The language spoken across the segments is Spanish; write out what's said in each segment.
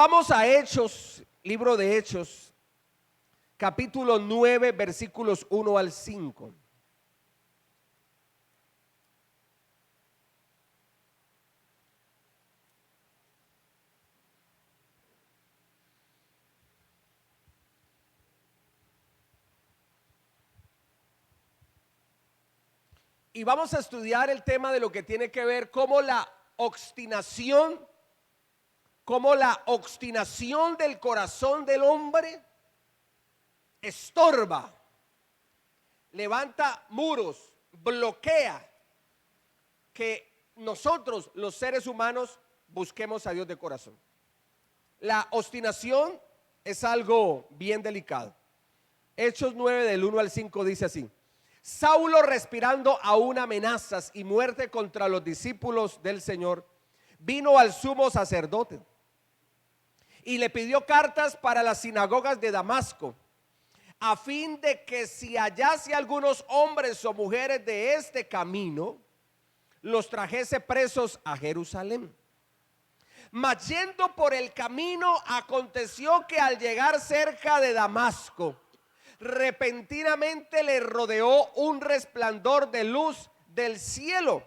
Vamos a Hechos, libro de Hechos, capítulo 9, versículos 1 al 5. Y vamos a estudiar el tema de lo que tiene que ver cómo la obstinación del corazón del hombre estorba, levanta muros, bloquea que nosotros los seres humanos busquemos a Dios de corazón. La obstinación es algo bien delicado. Hechos 9 del 1 al 5 dice así: Saulo, respirando aún amenazas y muerte contra los discípulos del Señor, vino al sumo sacerdote y le pidió cartas para las sinagogas de Damasco, a fin de que si hallase algunos hombres o mujeres de este camino, los trajese presos a Jerusalén. Mas yendo por el camino, aconteció que al llegar cerca de Damasco, repentinamente le rodeó un resplandor de luz del cielo,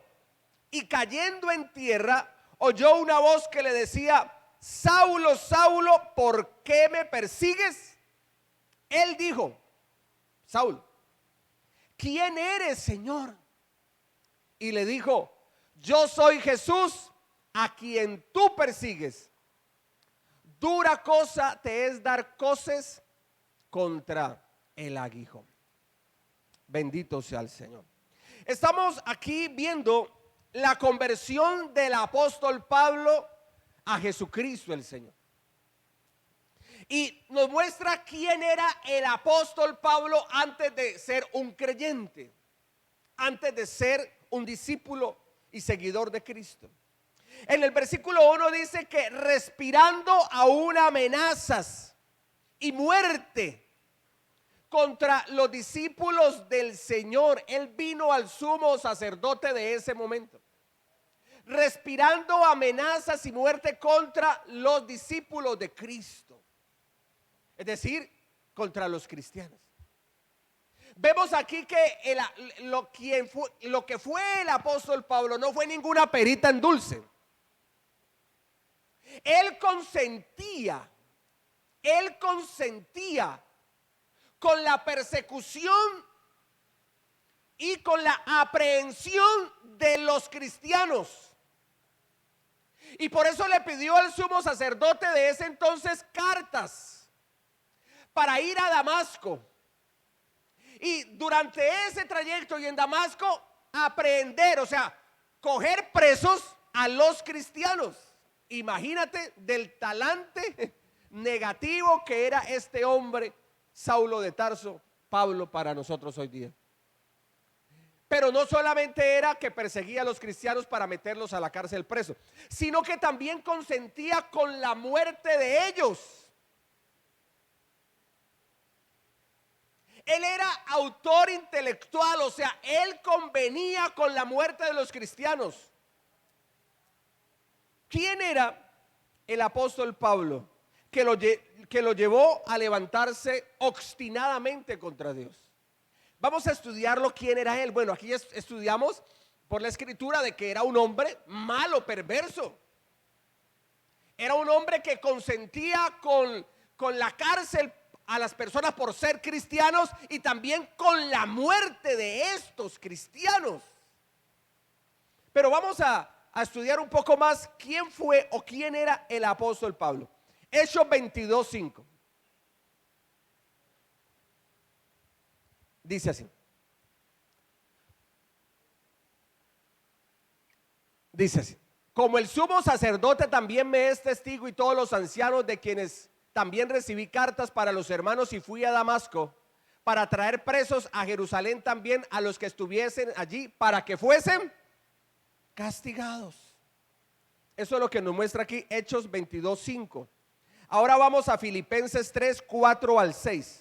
y cayendo en tierra, oyó una voz que le decía: Saulo, Saulo, ¿por qué me persigues? Él dijo: Saulo, ¿quién eres, Señor? Y le dijo: yo soy Jesús, a quien tú persigues. Dura cosa te es dar coces contra el aguijón. Bendito sea el Señor. Estamos aquí viendo la conversión del apóstol Pablo a Jesucristo el Señor. Y nos muestra quién era el apóstol Pablo antes de ser un creyente, antes de ser un discípulo y seguidor de Cristo. En el versículo 1 dice que respirando aún amenazas y muerte contra los discípulos del Señor, él vino al sumo sacerdote de ese momento, respirando amenazas y muerte contra los discípulos de Cristo, es decir, contra los cristianos. Vemos aquí que lo que fue el apóstol Pablo no fue ninguna perita en dulce. Él consentía con la persecución y con la aprehensión de los cristianos. Y por eso le pidió al sumo sacerdote de ese entonces cartas para ir a Damasco. Y durante ese trayecto y en Damasco, aprehender, o sea, coger presos a los cristianos. Imagínate del talante negativo que era este hombre, Saulo de Tarso, Pablo, para nosotros hoy día. Pero no solamente era que perseguía a los cristianos para meterlos a la cárcel preso, sino que también consentía con la muerte de ellos. Él era autor intelectual, o sea, él convenía con la muerte de los cristianos. ¿Quién era el apóstol Pablo que lo llevó a levantarse obstinadamente contra Dios? Vamos a estudiarlo. ¿Quién era él? Bueno, aquí estudiamos por la escritura de que era un hombre malo, perverso. Era un hombre que consentía con la cárcel a las personas por ser cristianos y también con la muerte de estos cristianos. Pero vamos a estudiar un poco más quién fue o quién era el apóstol Pablo. Hechos 22:5. Dice así. Dice así: como el sumo sacerdote también me es testigo y todos los ancianos, de quienes también recibí cartas para los hermanos, y fui a Damasco para traer presos a Jerusalén también a los que estuviesen allí, para que fuesen castigados. Eso es lo que nos muestra aquí Hechos 22:5. Ahora vamos a Filipenses 3:4 al 6.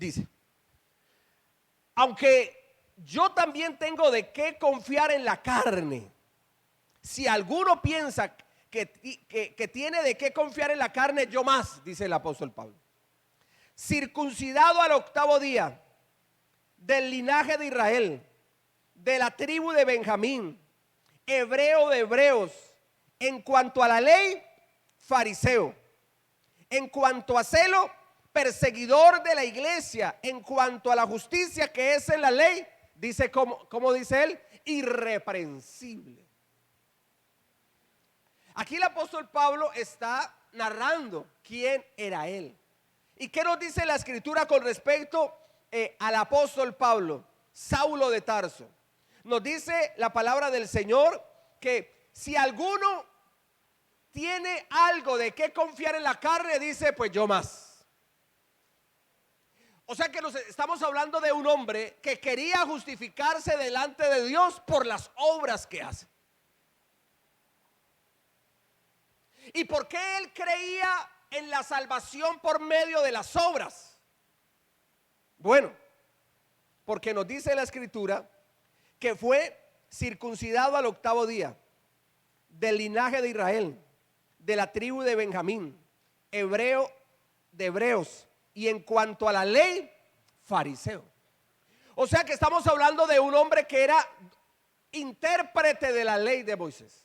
dice, aunque yo también tengo de qué confiar en la carne, si alguno piensa que tiene de qué confiar en la carne, yo más, dice el apóstol Pablo. Circuncidado al 8º día, del linaje de Israel, de la tribu de Benjamín, hebreo de hebreos, en cuanto a la ley, fariseo, en cuanto a celo, perseguidor de la iglesia, en cuanto a la justicia que es en la ley, dice, como dice él, irreprensible. Aquí el apóstol Pablo está narrando quién era él. ¿Y qué nos dice la escritura con respecto al apóstol Pablo, Saulo de Tarso? Nos dice la palabra del Señor que si alguno tiene algo de qué confiar en la carne, dice, pues yo más. O sea que estamos hablando de un hombre que quería justificarse delante de Dios por las obras que hace. ¿Y por qué él creía en la salvación por medio de las obras? Bueno, porque nos dice la escritura que fue circuncidado al 8º día, del linaje de Israel, de la tribu de Benjamín, hebreo de hebreos, y en cuanto a la ley, fariseo. O sea que estamos hablando de un hombre que era intérprete de la ley de Moisés.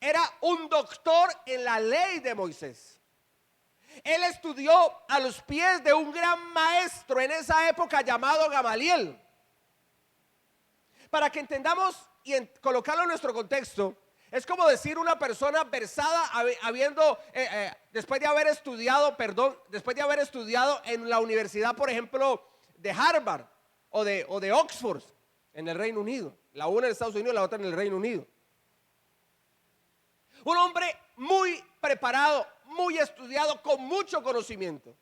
Era un doctor en la ley de Moisés. Él estudió a los pies de un gran maestro en esa época llamado Gamaliel. Para que entendamos y colocarlo en nuestro contexto, es como decir una persona versada después de haber estudiado en la universidad, por ejemplo, de Harvard o de Oxford en el Reino Unido. La una en Estados Unidos, la otra en el Reino Unido. Un hombre muy preparado, muy estudiado, con mucho conocimiento.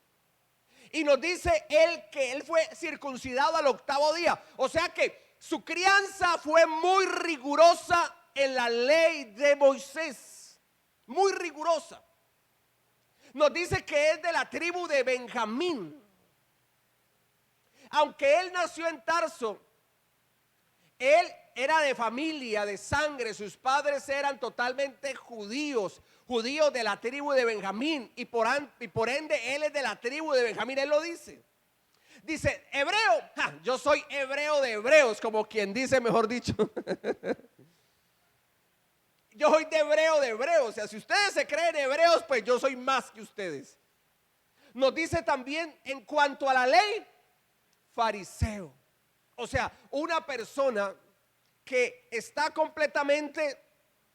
Y nos dice él que él fue circuncidado al 8º día. O sea que su crianza fue muy rigurosa en la ley de Moisés. Muy rigurosa. Nos dice que es de la tribu de Benjamín. Aunque él nació en Tarso, él era de familia, de sangre, sus padres eran totalmente judíos de la tribu de Benjamín, y por ende él es de la tribu de Benjamín. Él lo dice. Dice, hebreo, yo soy hebreo de hebreos, como quien dice, mejor dicho. Yo soy de hebreos, o sea, si ustedes se creen hebreos, pues yo soy más que ustedes. Nos dice también en cuanto a la ley, fariseo. O sea, una persona que está completamente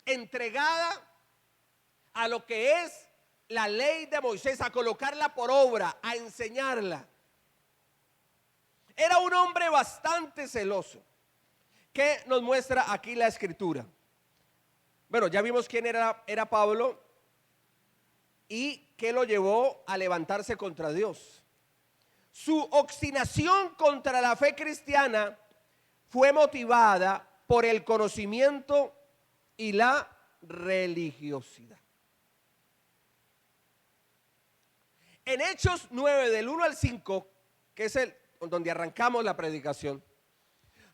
entregada a lo que es la ley de Moisés, a colocarla por obra, a enseñarla. Era un hombre bastante celoso. ¿Qué nos muestra aquí la escritura? Bueno, ya vimos quién era Pablo y qué lo llevó a levantarse contra Dios. Su obstinación contra la fe cristiana fue motivada por el conocimiento y la religiosidad. En Hechos 9, del 1 al 5, que es donde arrancamos la predicación,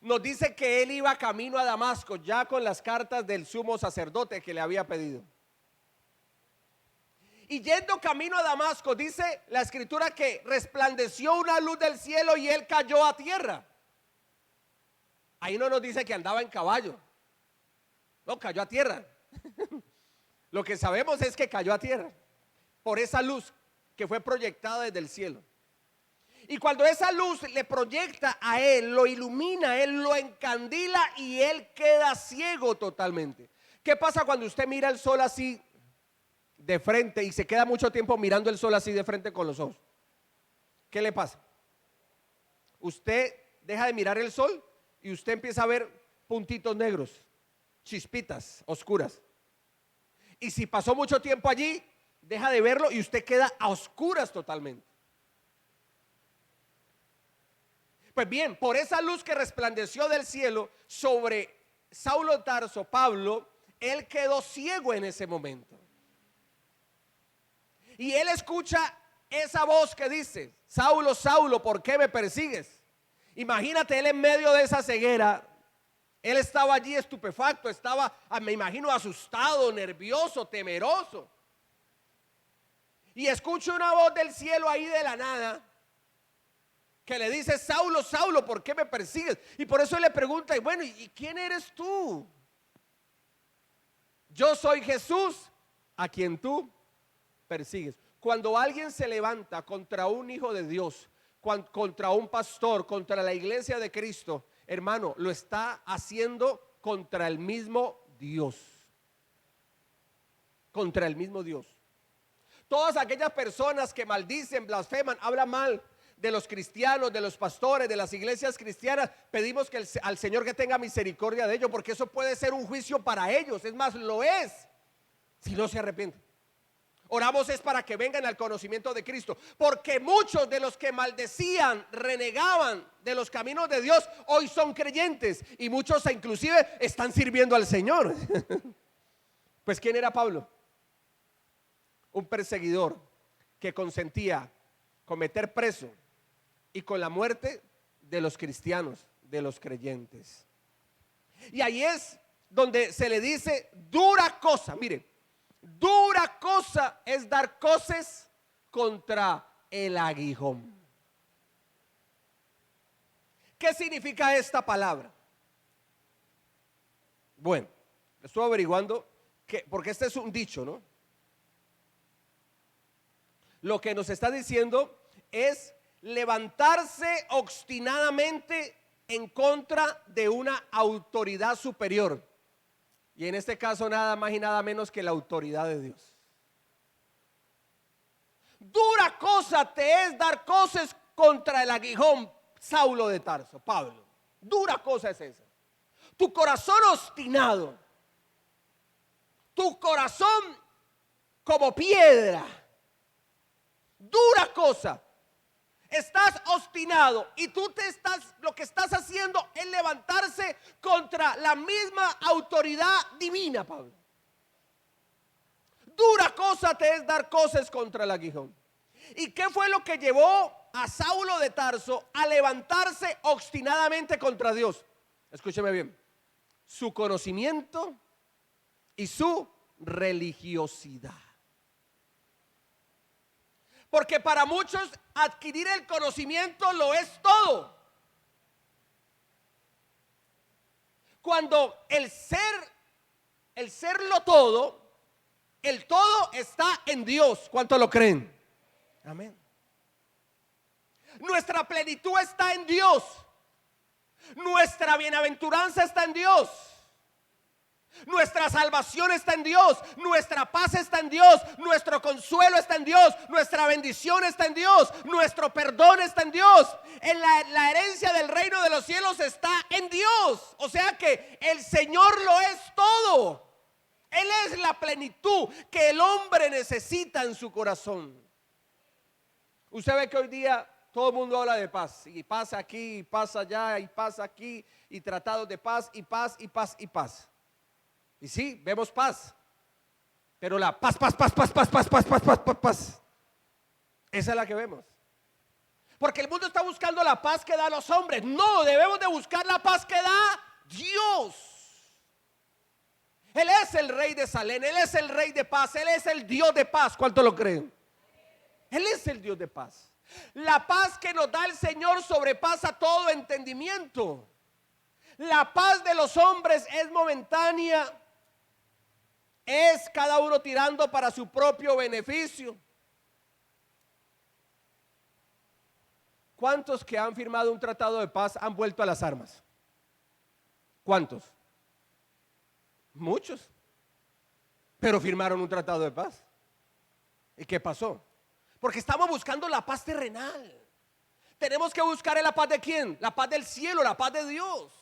nos dice que él iba camino a Damasco ya con las cartas del sumo sacerdote que le había pedido. Y yendo camino a Damasco, dice la escritura que resplandeció una luz del cielo y él cayó a tierra. Ahí no nos dice que andaba en caballo. No, cayó a tierra. Lo que sabemos es que cayó a tierra por esa luz que fue proyectada desde el cielo. Y cuando esa luz le proyecta a él, lo ilumina, él lo encandila y él queda ciego totalmente. ¿Qué pasa cuando usted mira el sol así de frente y se queda mucho tiempo mirando el sol así de frente con los ojos? ¿Qué le pasa? Usted deja de mirar el sol y usted empieza a ver puntitos negros, chispitas oscuras. Y si pasó mucho tiempo allí, deja de verlo y usted queda a oscuras totalmente. Pues bien, por esa luz que resplandeció del cielo sobre Saulo de Tarso, Pablo, él quedó ciego en ese momento. Y él escucha esa voz que dice, Saulo, Saulo, ¿por qué me persigues? Imagínate él en medio de esa ceguera. Él estaba allí estupefacto, estaba, me imagino, asustado, nervioso, temeroso. Y escucha una voz del cielo ahí de la nada que le dice, Saulo, Saulo, ¿por qué me persigues? Y por eso él le pregunta, y bueno, ¿y quién eres tú? Yo soy Jesús, a quien tú persigues. Cuando alguien se levanta contra un hijo de Dios, contra un pastor, contra la iglesia de Cristo, hermano, lo está haciendo contra el mismo Dios. Contra el mismo Dios. Todas aquellas personas que maldicen, blasfeman, hablan mal de los cristianos, de los pastores, de las iglesias cristianas, pedimos que al Señor que tenga misericordia de ellos, porque eso puede ser un juicio para ellos. Es más, lo es, si no se arrepienten. Oramos es para que vengan al conocimiento de Cristo, porque muchos de los que maldecían, renegaban de los caminos de Dios, hoy son creyentes y muchos inclusive están sirviendo al Señor. Pues ¿quién era Pablo? Un perseguidor que consentía con meter preso y con la muerte de los cristianos, de los creyentes. Y ahí es donde se le dice dura cosa, mire. Dura cosa es dar coces contra el aguijón. ¿Qué significa esta palabra? Bueno, estuve averiguando porque este es un dicho, ¿no? Lo que nos está diciendo es levantarse obstinadamente en contra de una autoridad superior. Y en este caso nada más y nada menos que la autoridad de Dios. Dura cosa te es dar coces contra el aguijón, Saulo de Tarso, Pablo. Dura cosa es esa. Tu corazón obstinado, tu corazón como piedra. Dura cosa. Estás obstinado y lo que estás haciendo es levantarse contra la misma autoridad divina, Pablo. Dura cosa te es dar coces contra el aguijón. ¿Y qué fue lo que llevó a Saulo de Tarso a levantarse obstinadamente contra Dios? Escúcheme bien. Su conocimiento y su religiosidad. Porque para muchos adquirir el conocimiento lo es todo. Cuando el serlo todo, el todo está en Dios. ¿Cuántos lo creen? Amén. Nuestra plenitud está en Dios. Nuestra bienaventuranza está en Dios. Nuestra salvación está en Dios, nuestra paz está en Dios, nuestro consuelo está en Dios, nuestra bendición está en Dios, nuestro perdón está en Dios. La herencia del reino de los cielos está en Dios. O sea que el Señor lo es todo. Él es la plenitud que el hombre necesita en su corazón. Usted ve que hoy día todo el mundo habla de paz, y paz aquí, y paz allá, y paz aquí, y tratados de paz, y paz, y paz, y paz. Y sí, vemos paz, pero la paz, esa es la que vemos. Porque el mundo está buscando la paz que da a los hombres. No, debemos de buscar la paz que da Dios. Él es el rey de Salem, Él es el rey de paz, Él es el Dios de paz. ¿Cuánto lo creen? Él es el Dios de paz. La paz que nos da el Señor sobrepasa todo entendimiento. La paz de los hombres es momentánea. Es cada uno tirando para su propio beneficio. ¿Cuántos que han firmado un tratado de paz han vuelto a las armas? ¿Cuántos? Muchos. Pero firmaron un tratado de paz. ¿Y qué pasó? Porque estamos buscando la paz terrenal. Tenemos que buscar la paz de ¿quién? La paz del cielo, la paz de Dios.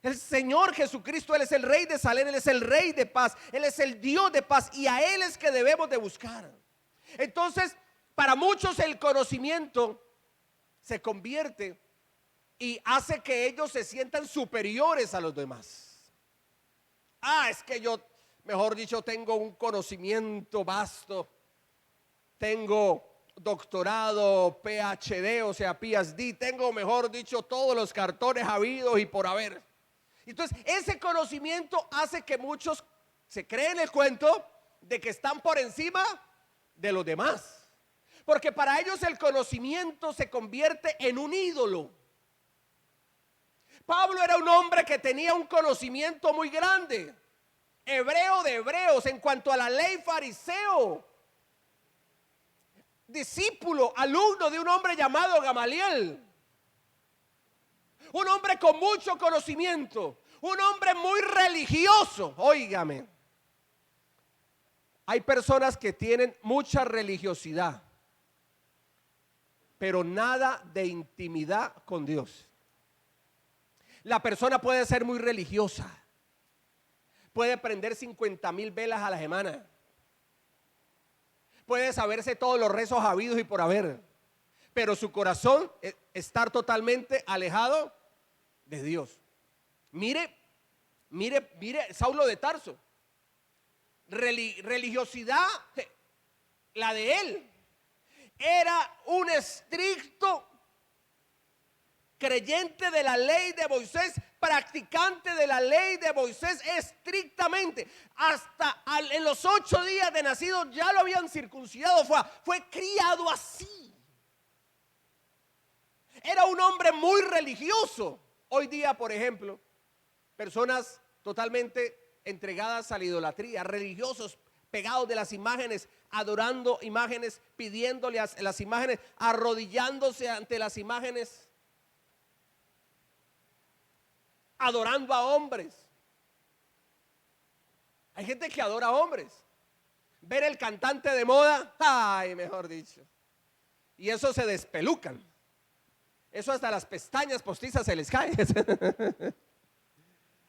El Señor Jesucristo, Él es el Rey de Salem, Él es el Rey de paz, Él es el Dios de paz, y a Él es que debemos de buscar. Entonces, para muchos el conocimiento se convierte y hace que ellos se sientan superiores a los demás. Es que yo, mejor dicho, tengo un conocimiento vasto, tengo doctorado, PhD, o sea, PhD, tengo, mejor dicho, todos los cartones habidos y por haber. Entonces, ese conocimiento hace que muchos se creen el cuento de que están por encima de los demás. Porque para ellos el conocimiento se convierte en un ídolo. Pablo era un hombre que tenía un conocimiento muy grande, hebreo de hebreos, en cuanto a la ley, fariseo, discípulo, alumno de un hombre llamado Gamaliel, un hombre con mucho conocimiento, un hombre muy religioso. Óigame, hay personas que tienen mucha religiosidad, pero nada de intimidad con Dios. La persona puede ser muy religiosa, puede prender 50,000 velas a la semana, puede saberse todos los rezos habidos y por haber, pero su corazón estar totalmente alejado de Dios. Mire Saulo de Tarso, religiosidad, la de él, era un estricto creyente de la ley de Moisés, practicante de la ley de Moisés estrictamente. Hasta en los 8 días de nacido ya lo habían circuncidado, fue criado así. Era un hombre muy religioso. Hoy día, por ejemplo, personas totalmente entregadas a la idolatría, religiosos, pegados de las imágenes, adorando imágenes, pidiéndole a las imágenes, arrodillándose ante las imágenes, adorando a hombres. Hay gente que adora a hombres. Ver el cantante de moda, ay, mejor dicho, y eso se despelucan. Eso hasta las pestañas postizas se les caen.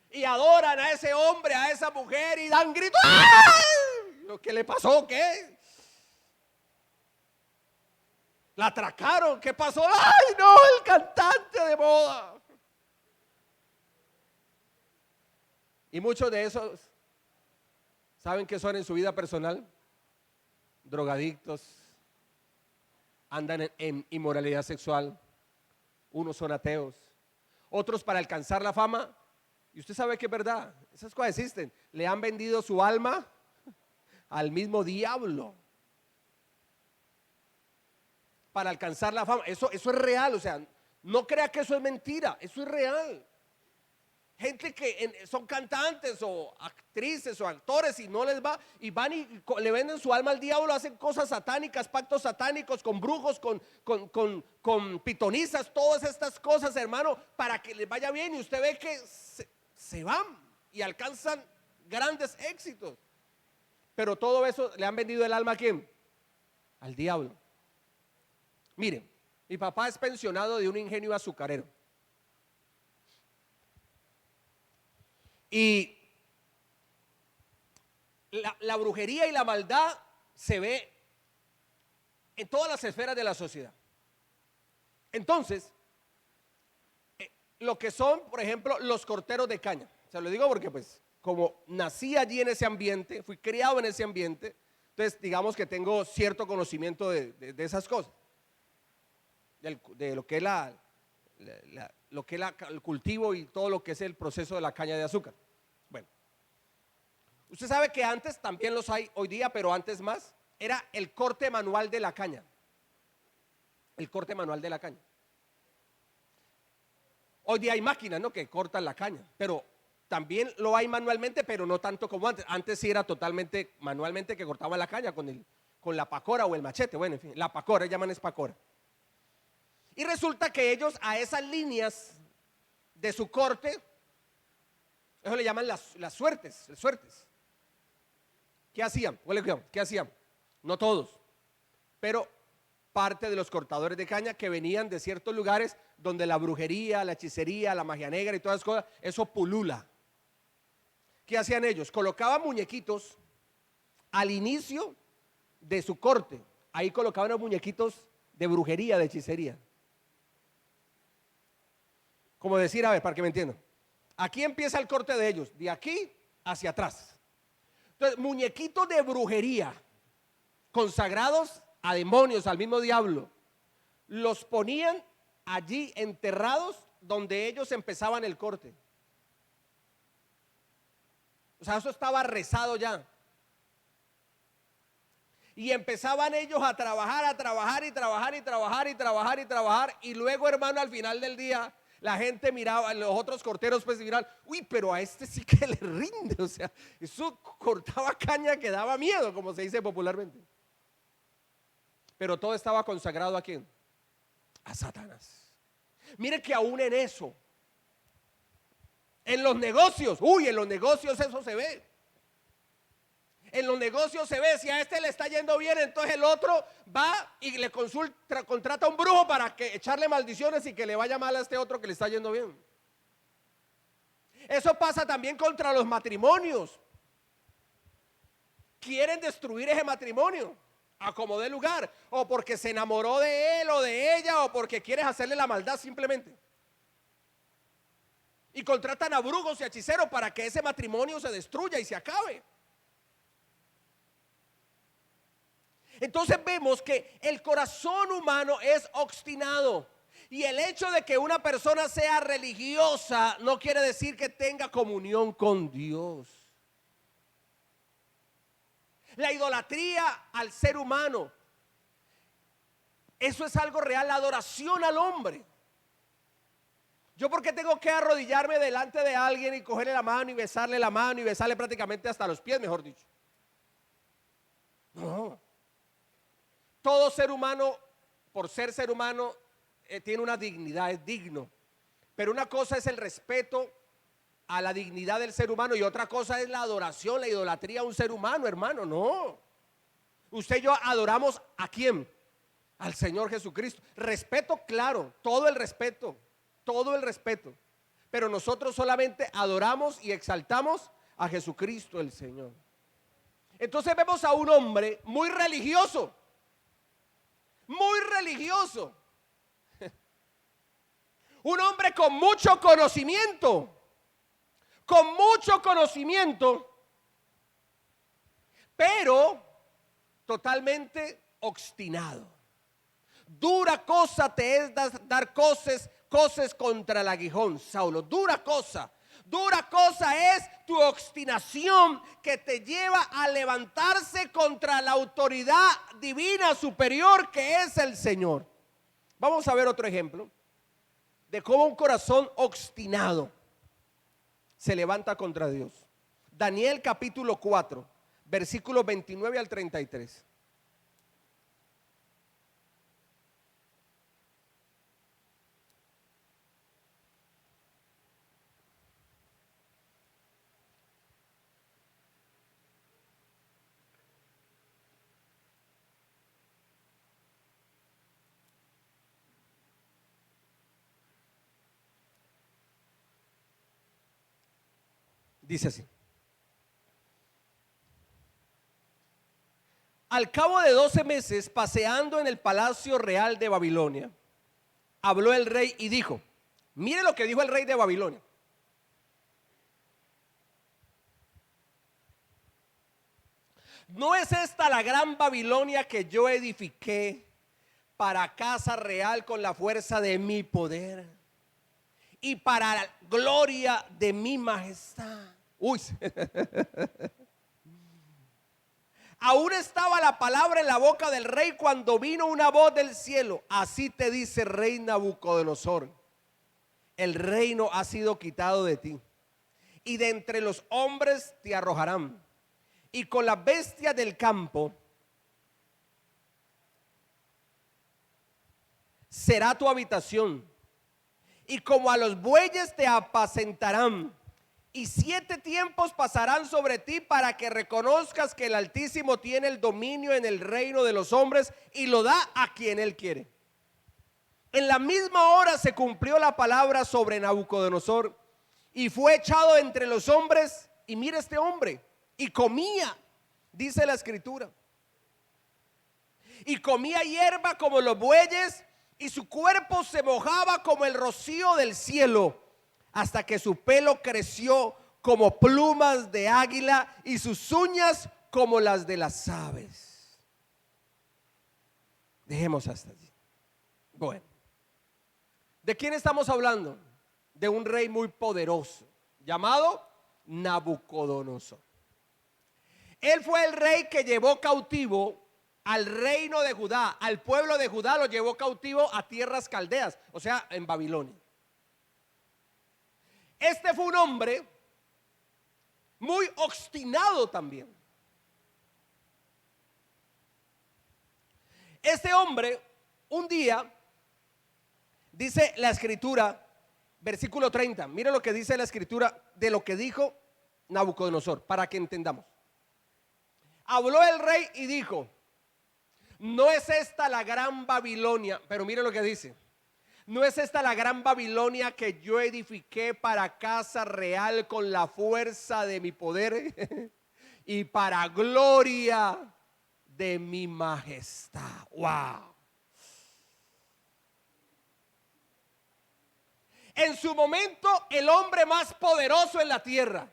Y adoran a ese hombre, a esa mujer, y dan gritos. ¡Ay! ¿Lo que le pasó? ¿Qué? ¿La atracaron? ¿Qué pasó? ¡Ay, no! El cantante de moda. Y muchos de esos, ¿saben qué son en su vida personal? Drogadictos, andan en inmoralidad sexual, unos son ateos, otros para alcanzar la fama. Y usted sabe que es verdad, esas cosas existen. Le han vendido su alma al mismo diablo para alcanzar la fama. Eso es real, o sea, no crea que eso es mentira, eso es real. Gente que son cantantes o actrices o actores y no les va, y van y le venden su alma al diablo, hacen cosas satánicas, pactos satánicos con brujos, con pitonizas, todas estas cosas, hermano, para que les vaya bien. Y usted ve que se van y alcanzan grandes éxitos. Pero todo eso le han vendido el alma ¿a quién? Al diablo. Miren, mi papá es pensionado de un ingenio azucarero. Y la brujería y la maldad se ve en todas las esferas de la sociedad. Entonces, lo que son, por ejemplo, los corteros de caña. Se lo digo porque pues como nací allí en ese ambiente, fui criado en ese ambiente, entonces digamos que tengo cierto conocimiento de esas cosas. De lo que es el cultivo y todo lo que es el proceso de la caña de azúcar. Bueno, usted sabe que antes, también los hay hoy día, pero antes más, era el corte manual de la caña. El corte manual de la caña. Hoy día hay máquinas, ¿no?, que cortan la caña, pero también lo hay manualmente, pero no tanto como antes. Antes sí era totalmente manualmente, que cortaban la caña con la pacora o el machete. Bueno, en fin, la pacora, llaman es pacora. Y resulta que ellos a esas líneas de su corte, eso le llaman las suertes. ¿Qué hacían? ¿Qué hacían? No todos, pero parte de los cortadores de caña que venían de ciertos lugares donde la brujería, la hechicería, la magia negra y todas esas cosas, eso pulula. ¿Qué hacían ellos? Colocaban muñequitos al inicio de su corte. Ahí colocaban los muñequitos de brujería, de hechicería. Como decir, a ver, para que me entiendan, aquí empieza el corte de ellos, de aquí hacia atrás. Entonces, muñequitos de brujería consagrados a demonios, al mismo diablo, los ponían allí enterrados donde ellos empezaban el corte. O sea, eso estaba rezado ya. Y empezaban ellos a trabajar y luego, hermano, al final del día la gente miraba, los otros corteros pues miraban, uy, pero a este sí que le rinde, o sea, eso cortaba caña que daba miedo, como se dice popularmente. Pero todo estaba consagrado ¿a quién? A Satanás. Mire que aún en eso, en los negocios, en los negocios eso se ve. En los negocios se ve, si a este le está yendo bien, entonces el otro va y le contrata a un brujo para que echarle maldiciones y que le vaya mal a este otro que le está yendo bien. Eso pasa también contra los matrimonios. Quieren destruir ese matrimonio a como dé lugar, o porque se enamoró de él o de ella, o porque quieres hacerle la maldad simplemente. Y contratan a brujos y hechiceros para que ese matrimonio se destruya y se acabe. Entonces vemos que el corazón humano es obstinado. Y el hecho de que una persona sea religiosa no quiere decir que tenga comunión con Dios. La idolatría al ser humano, eso es algo real, la adoración al hombre. Yo, ¿por qué tengo que arrodillarme delante de alguien y cogerle la mano y besarle prácticamente hasta los pies, mejor dicho? No. Todo ser humano, por ser humano, tiene una dignidad, es digno. Pero una cosa es el respeto a la dignidad del ser humano y otra cosa es la adoración, la idolatría a un ser humano, hermano. No. Usted y yo adoramos ¿a quién? Al Señor Jesucristo. Respeto, claro, todo el respeto. Pero nosotros solamente adoramos y exaltamos a Jesucristo el Señor. Entonces vemos a un hombre muy religioso. Un hombre con mucho conocimiento, pero totalmente obstinado. Dura cosa te es dar coces contra el aguijón, Saulo. Dura cosa es tu obstinación que te lleva a levantarse contra la autoridad divina superior que es el Señor. Vamos a ver otro ejemplo de cómo un corazón obstinado se levanta contra Dios. Daniel capítulo 4, versículos 29 al 33. Dice así: al cabo de 12 meses, paseando en el palacio real de Babilonia, habló el rey y dijo, mire lo que dijo el rey de Babilonia: ¿no es esta la gran Babilonia que yo edifiqué para casa real con la fuerza de mi poder y para la gloria de mi majestad? Uy. Aún estaba la palabra en la boca del rey cuando vino una voz del cielo: así te dice rey Nabucodonosor, el reino ha sido quitado de ti y de entre los hombres te arrojarán, y con las bestias del campo será tu habitación, y como a los bueyes te apacentarán. Y 7 tiempos pasarán sobre ti para que reconozcas que el Altísimo tiene el dominio en el reino de los hombres y lo da a quien él quiere. En la misma hora se cumplió la palabra sobre Nabucodonosor y fue echado entre los hombres. Y mira este hombre, y comía, dice la escritura, y comía hierba como los bueyes, y su cuerpo se mojaba como el rocío del cielo, hasta que su pelo creció como plumas de águila y sus uñas como las de las aves. Dejemos hasta allí. Bueno, ¿de quién estamos hablando? De un rey muy poderoso llamado Nabucodonosor. Él fue el rey que llevó cautivo al reino de Judá, al pueblo de Judá lo llevó cautivo a tierras caldeas, o sea, en Babilonia. Este fue un hombre muy obstinado también. Este hombre, un día, dice la escritura, versículo 30, mire lo que dice la escritura de lo que dijo Nabucodonosor, para que entendamos. Habló el rey y dijo: no es esta la gran Babilonia, pero mire lo que dice. No es esta la gran Babilonia que yo edifiqué para casa real con la fuerza de mi poder y para gloria de mi majestad. Wow. En su momento, el hombre más poderoso en la tierra,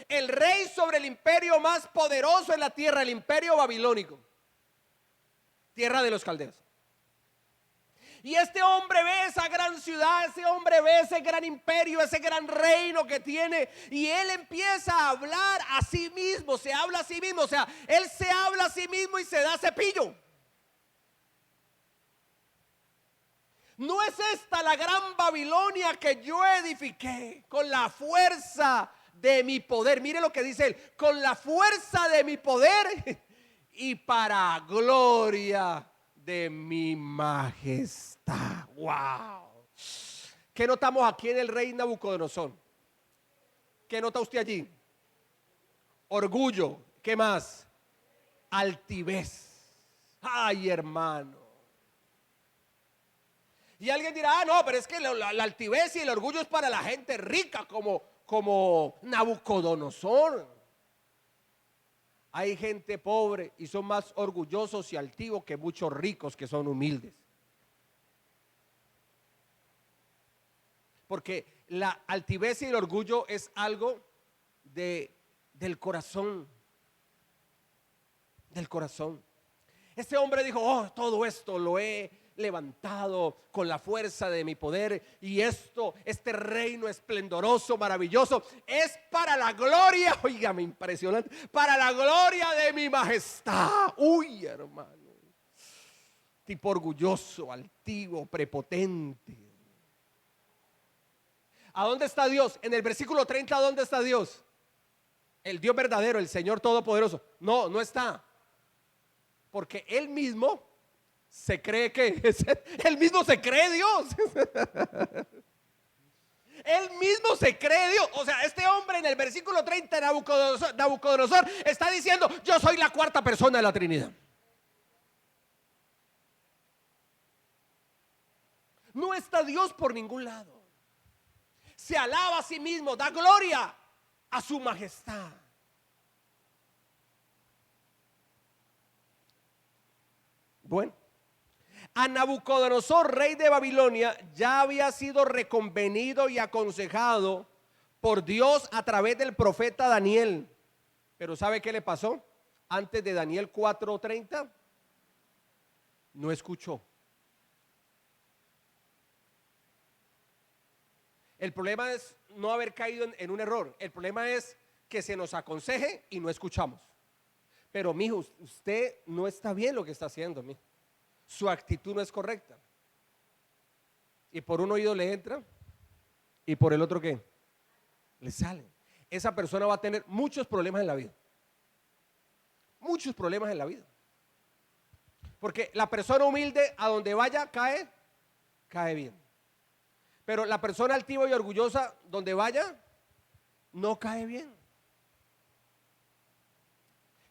el rey sobre el imperio más poderoso en la tierra, el imperio babilónico, tierra de los caldeos. Y este hombre ve esa gran ciudad, ese hombre ve ese gran imperio, ese gran reino que tiene, y él empieza a hablar a sí mismo, se habla a sí mismo, o sea, él se habla a sí mismo y se da cepillo. No es esta la gran Babilonia que yo edifiqué con la fuerza de mi poder. Mire lo que dice él: con la fuerza de mi poder y para gloria de mi majestad. Wow. ¿Qué notamos aquí en el rey Nabucodonosor? ¿Qué nota usted allí? Orgullo. ¿Qué más? Altivez. Ay, hermano. Y alguien dirá: no, pero es que la altivez y el orgullo es para la gente rica como Nabucodonosor. Hay gente pobre y son más orgullosos y altivos que muchos ricos que son humildes. Porque la altivez y el orgullo es algo del corazón. Del corazón. Este hombre dijo: oh, todo esto lo he levantado con la fuerza de mi poder, y este reino esplendoroso, maravilloso, es para la gloria, oígame, impresionante, para la gloria de mi majestad. Uy, hermano, tipo orgulloso, altivo, prepotente. ¿A dónde está Dios? En el versículo 30, ¿a dónde está Dios? El Dios verdadero, el Señor todopoderoso. No, no está. Porque él mismo se cree él mismo se cree Dios. Él mismo se cree Dios. O sea, este hombre en el versículo 30, Nabucodonosor está diciendo: yo soy la cuarta persona de la Trinidad. No está Dios por ningún lado. Se alaba a sí mismo, da gloria a su majestad. Bueno, a Nabucodonosor, rey de Babilonia, ya había sido reconvenido y aconsejado por Dios a través del profeta Daniel. Pero ¿sabe qué le pasó? Antes de Daniel 4:30, no escuchó. El problema es no haber caído en un error. El problema es que se nos aconseje y no escuchamos. Pero mijo, usted no está bien lo que está haciendo, mijo. Su actitud no es correcta. Y por un oído le entra y por el otro ¿qué? Le sale. Esa persona va a tener muchos problemas en la vida. Muchos problemas en la vida. Porque la persona humilde a donde vaya cae bien. Pero la persona altiva y orgullosa donde vaya no cae bien.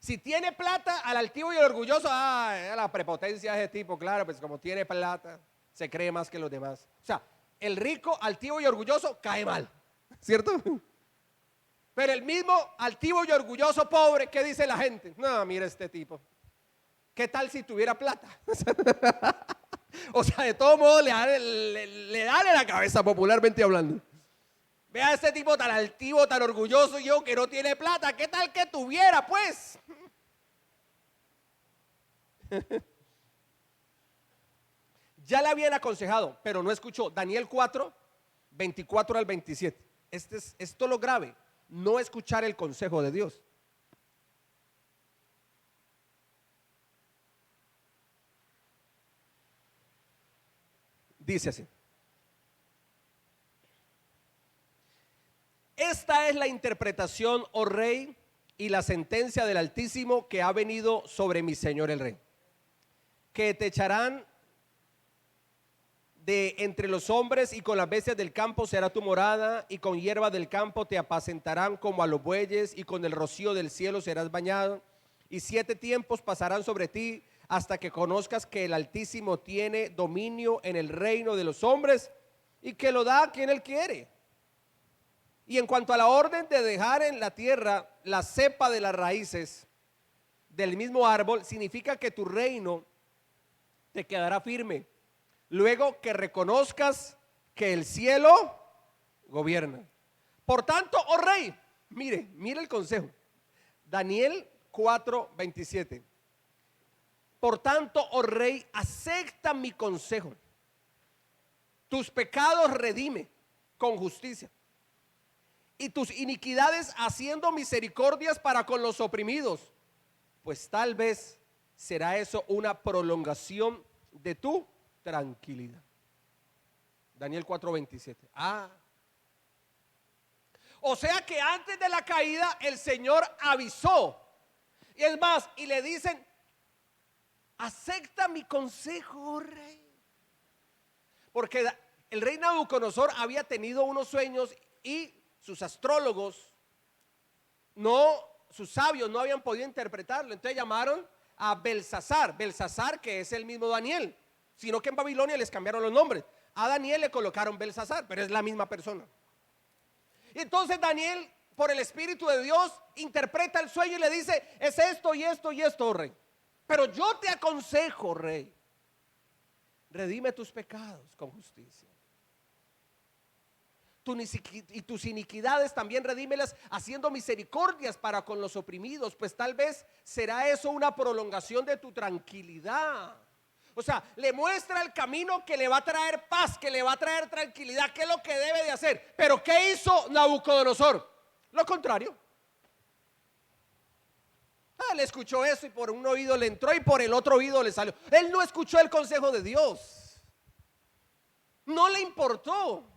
Si tiene plata, al altivo y al orgulloso, la prepotencia de ese tipo, claro, pues como tiene plata, se cree más que los demás. O sea, el rico, altivo y orgulloso cae mal, ¿cierto? Pero el mismo altivo y orgulloso pobre, ¿qué dice la gente? No, mira este tipo. ¿Qué tal si tuviera plata? O sea, de todo modo le da la cabeza, popularmente hablando. Vea a este tipo tan altivo, tan orgulloso, yo que no tiene plata. ¿Qué tal que tuviera, pues? Ya le habían aconsejado, pero no escuchó. Daniel 4, 24 al 27. Esto es lo grave, no escuchar el consejo de Dios. Dice así: esta es la interpretación, oh rey, y la sentencia del Altísimo que ha venido sobre mi señor el rey, que te echarán de entre los hombres, y con las bestias del campo será tu morada, y con hierba del campo te apacentarán como a los bueyes, y con el rocío del cielo serás bañado, y 7 tiempos pasarán sobre ti, hasta que conozcas que el Altísimo tiene dominio en el reino de los hombres, y que lo da a quien él quiere. Y en cuanto a la orden de dejar en la tierra la cepa de las raíces del mismo árbol, significa que tu reino te quedará firme, luego que reconozcas que el cielo gobierna. Por tanto, oh rey, mire el consejo. Daniel 4, 27. Por tanto, oh rey, acepta mi consejo. Tus pecados redime con justicia, y tus iniquidades haciendo misericordias para con los oprimidos, pues tal vez será eso una prolongación de tu tranquilidad. Daniel 4:27. O sea que antes de la caída el Señor avisó. Y es más, y le dicen: acepta mi consejo, oh rey. Porque el rey Nabucodonosor había tenido unos sueños, y sus astrólogos, sus sabios no habían podido interpretarlo. Entonces llamaron a Belsasar, que es el mismo Daniel, sino que en Babilonia les cambiaron los nombres. A Daniel le colocaron Belsasar, pero es la misma persona. Y entonces Daniel, por el Espíritu de Dios, interpreta el sueño y le dice: es esto y esto y esto, oh rey. Pero yo te aconsejo, rey, redime tus pecados con justicia, y tus iniquidades también redímelas, haciendo misericordias para con los oprimidos, pues tal vez será eso una prolongación de tu tranquilidad. O sea, le muestra el camino que le va a traer paz, que le va a traer tranquilidad, qué es lo que debe de hacer. Pero ¿qué hizo Nabucodonosor? Lo contrario. Él escuchó eso y por un oído le entró y por el otro oído le salió. Él no escuchó el consejo de Dios. No le importó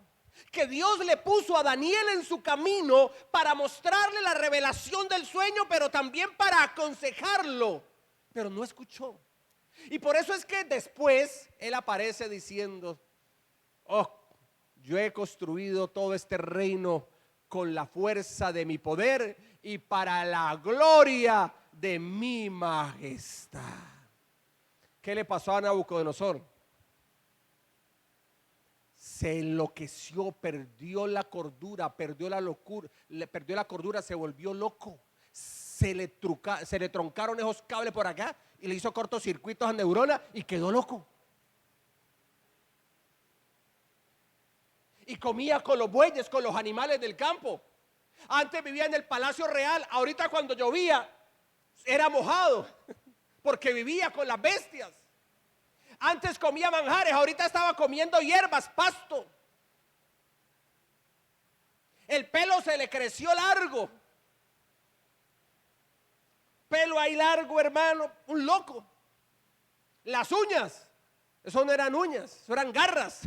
que Dios le puso a Daniel en su camino para mostrarle la revelación del sueño, pero también para aconsejarlo. Pero no escuchó. Y por eso es que después él aparece diciendo: oh, yo he construido todo este reino con la fuerza de mi poder y para la gloria de mi majestad. ¿Qué le pasó a Nabucodonosor? Se enloqueció, perdió la cordura, perdió la cordura, se volvió loco. Se le troncaron esos cables por acá y le hizo cortocircuitos a neuronas y quedó loco. Y comía con los bueyes, con los animales del campo. Antes vivía en el palacio real, ahorita cuando llovía era mojado porque vivía con las bestias. Antes comía manjares, ahorita estaba comiendo hierbas, pasto. El pelo se le creció largo. Pelo ahí largo, hermano, un loco. Las uñas, eso no eran uñas, eso eran garras.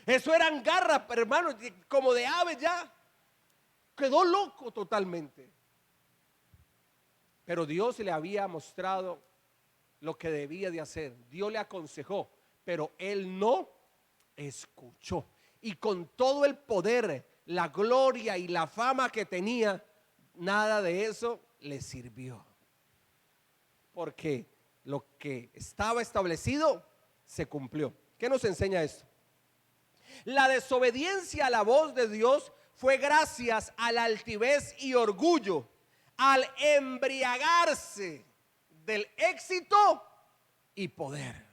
Eso eran garras, hermano, como de ave ya. Quedó loco totalmente. Pero Dios le había mostrado lo que debía de hacer. Dios le aconsejó, pero él no escuchó. Y con todo el poder, la gloria y la fama que tenía, nada de eso le sirvió. Porque lo que estaba establecido se cumplió. ¿Qué nos enseña esto? La desobediencia a la voz de Dios fue gracias a la altivez y orgullo, al embriagarse del éxito y poder.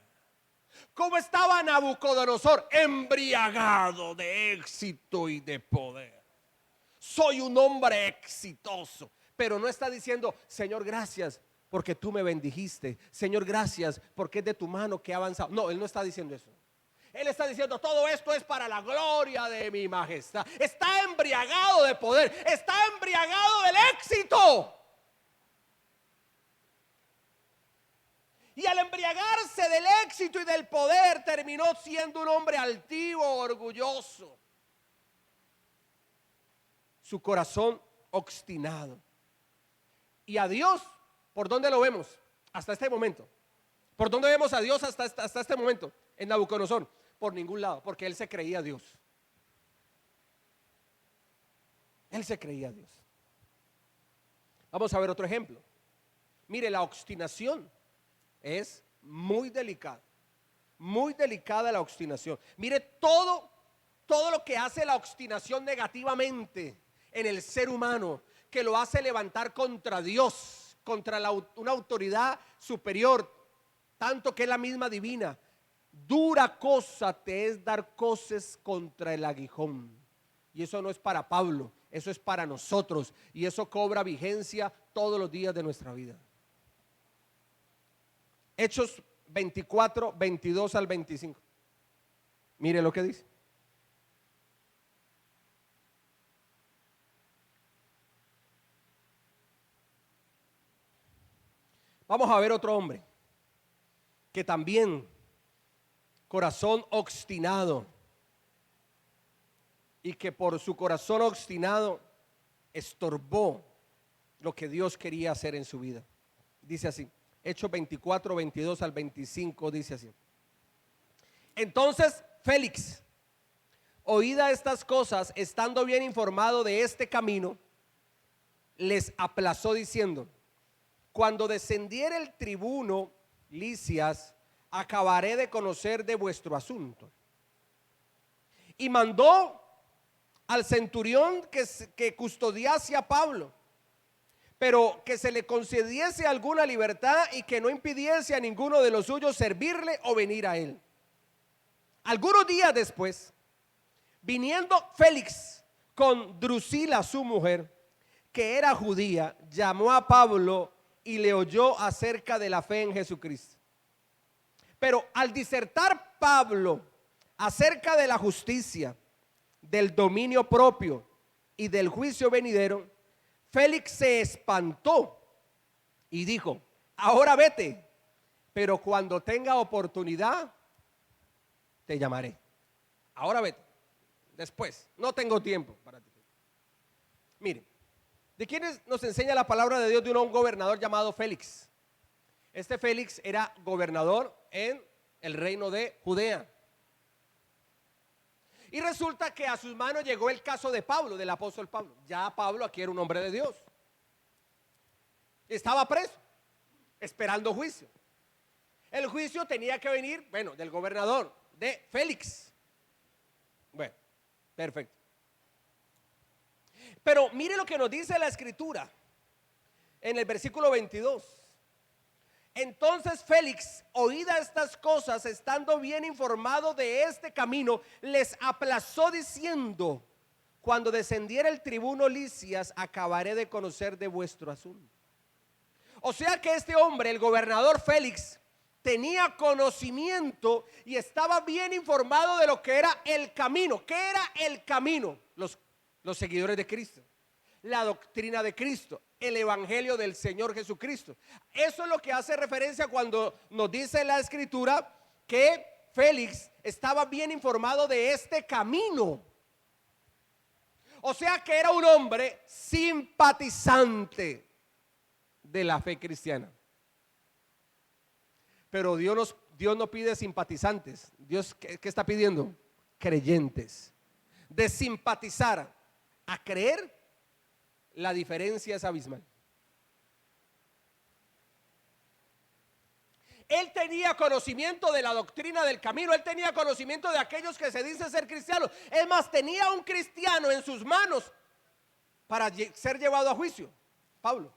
¿Cómo estaba Nabucodonosor? Embriagado de éxito y de poder. Soy un hombre exitoso. Pero no está diciendo: Señor, gracias, porque tú me bendijiste. Señor, gracias porque es de tu mano que he avanzado. No, Él no está diciendo eso. Él está diciendo, todo esto es para la gloria de mi majestad. Está embriagado de poder, está embriagado del éxito. Y al embriagarse del éxito y del poder, terminó siendo un hombre altivo, orgulloso. Su corazón obstinado. Y a Dios, ¿por dónde lo vemos? Hasta este momento. ¿Por dónde vemos a Dios hasta este momento? En Nabucodonosor. Por ningún lado, porque él se creía Dios. Él se creía Dios. Vamos a ver otro ejemplo. Mire, la obstinación es muy delicada. Muy delicada la obstinación. Mire todo lo que hace la obstinación negativamente en el ser humano, que lo hace levantar contra Dios, contra una autoridad superior, tanto que es la misma divina. Dura cosa te es dar coces contra el aguijón. Y eso no es para Pablo, eso es para nosotros. Y eso cobra vigencia todos los días de nuestra vida. Hechos 24, 22 al 25. Mire lo que dice. Vamos a ver otro hombre que también, corazón obstinado, y que por su corazón obstinado estorbó lo que Dios quería hacer en su vida. Dice así, Hechos 24, 22 al 25, dice así. Entonces Félix, oída estas cosas, estando bien informado de este camino, les aplazó diciendo: cuando descendiere el tribuno Lisias, acabaré de conocer de vuestro asunto. Y mandó al centurión que custodiase a Pablo, pero que se le concediese alguna libertad y que no impidiese a ninguno de los suyos servirle o venir a él. Algunos días después, viniendo Félix con Drusila su mujer, que era judía, llamó a Pablo y le oyó acerca de la fe en Jesucristo. Pero al disertar Pablo acerca de la justicia, del dominio propio y del juicio venidero, Félix se espantó y dijo: ahora vete, pero cuando tenga oportunidad te llamaré. Ahora vete, después, no tengo tiempo para ti. Miren, ¿de quién nos enseña la palabra de Dios? De un gobernador llamado Félix. Este Félix era gobernador en el reino de Judea. Y resulta que a sus manos llegó el caso de Pablo, del apóstol Pablo. Ya Pablo aquí era un hombre de Dios. Estaba preso, esperando juicio. El juicio tenía que venir, bueno, del gobernador, de Félix. Bueno, perfecto. Pero mire lo que nos dice la escritura en el versículo 22. Entonces Félix, oída estas cosas, estando bien informado de este camino, les aplazó diciendo: cuando descendiera el tribuno Lisias, acabaré de conocer de vuestro asunto. O sea que este hombre, el gobernador Félix, tenía conocimiento y estaba bien informado de lo que era el camino. ¿Qué era el camino? Los seguidores de Cristo, la doctrina de Cristo, el evangelio del Señor Jesucristo. Eso es lo que hace referencia cuando nos dice la escritura que Félix estaba bien informado de este camino. O sea que era un hombre simpatizante de la fe cristiana. Pero Dios no pide simpatizantes. Dios, ¿qué está pidiendo? Creyentes. De simpatizar a creer, la diferencia es abismal. Él tenía conocimiento de la doctrina del camino. Él tenía conocimiento de aquellos que se dicen ser cristianos. Es más, tenía un cristiano en sus manos para ser llevado a juicio, Pablo.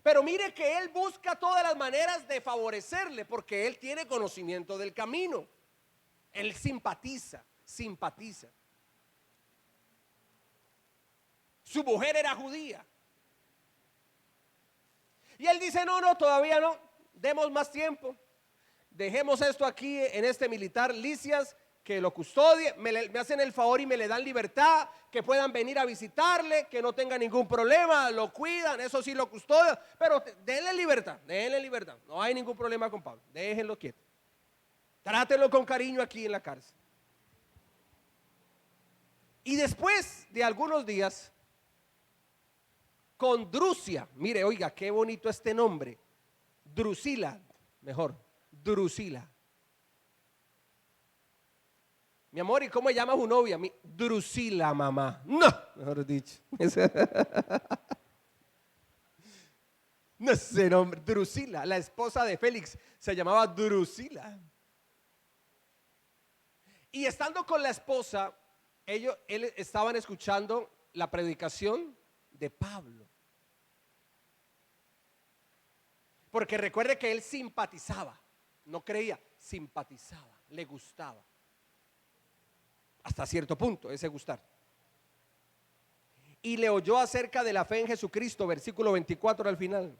Pero mire que él busca todas las maneras de favorecerle, porque él tiene conocimiento del camino. Él simpatiza. Su mujer era judía. Y él dice, no, todavía no, demos más tiempo. Dejemos esto aquí en este militar Lisias, que lo custodie, me hacen el favor y me le dan libertad, que puedan venir a visitarle, que no tenga ningún problema, lo cuidan, eso sí lo custodian, pero denle libertad, no hay ningún problema con Pablo, déjenlo quieto. Trátenlo con cariño aquí en la cárcel. Y después de algunos días, con Drusia, mire, oiga, qué bonito este nombre, Drusila, Drusila. Mi amor, ¿y cómo llama su novia? Drusila, mamá. No, mejor dicho. No sé nombre, Drusila, la esposa de Félix, se llamaba Drusila. Y estando con la esposa, ellos estaban escuchando la predicación de Pablo. Porque recuerde que él simpatizaba, no creía, simpatizaba, le gustaba. Hasta cierto punto, ese gustar. Y le oyó acerca de la fe en Jesucristo, versículo 24 al final.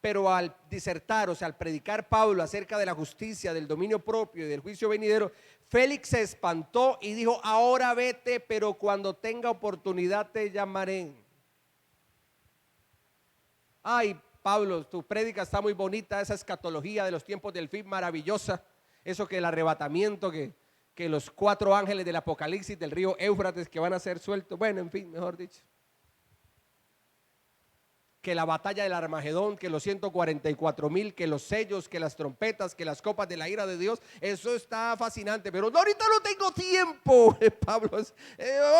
Pero al disertar, o sea, al predicar Pablo acerca de la justicia, del dominio propio y del juicio venidero, Félix se espantó y dijo, ahora vete, pero cuando tenga oportunidad te llamaré. Ay, Pablo, tu prédica está muy bonita, esa escatología de los tiempos del fin, maravillosa. Eso que el arrebatamiento, que los 4 ángeles del Apocalipsis del río Éufrates que van a ser sueltos. Bueno, en fin, mejor dicho. Que la batalla del Armagedón, que los 144,000, que los sellos, que las trompetas, que las copas de la ira de Dios. Eso está fascinante, pero ahorita no tengo tiempo, Pablo,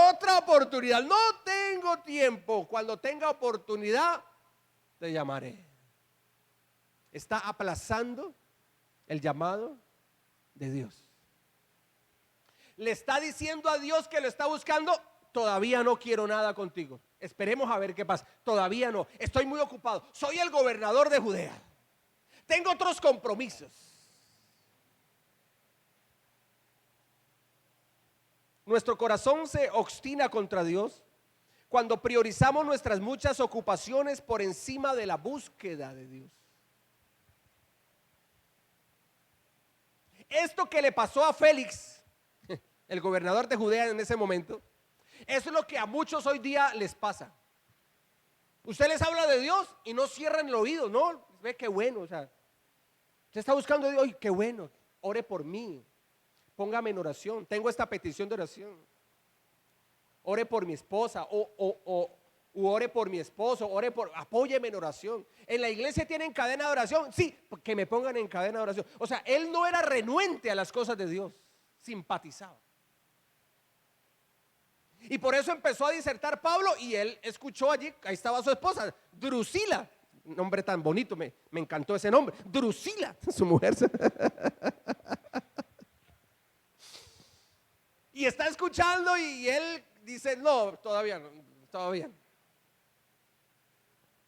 otra oportunidad, no tengo tiempo. Cuando tenga oportunidad te llamaré. Está aplazando el llamado de Dios. Le está diciendo a Dios que lo está buscando, todavía no quiero nada contigo. Esperemos a ver qué pasa. Todavía no, estoy muy ocupado. Soy el gobernador de Judea. Tengo otros compromisos. Nuestro corazón se obstina contra Dios cuando priorizamos nuestras muchas ocupaciones por encima de la búsqueda de Dios. Esto que le pasó a Félix, el gobernador de Judea en ese momento, eso es lo que a muchos hoy día les pasa. Usted les habla de Dios y no cierran el oído, no, ve qué bueno, o sea, usted está buscando a Dios, qué bueno, ore por mí, póngame en oración, tengo esta petición de oración, ore por mi esposa o ore por mi esposo, apóyeme en oración. En la iglesia tienen cadena de oración, sí, que me pongan en cadena de oración. O sea, él no era renuente a las cosas de Dios, simpatizaba. Y por eso empezó a disertar Pablo y él escuchó allí, ahí estaba su esposa, Drusila, nombre tan bonito, me encantó ese nombre, Drusila, su mujer. Y está escuchando y él dice, no, todavía no, todavía no.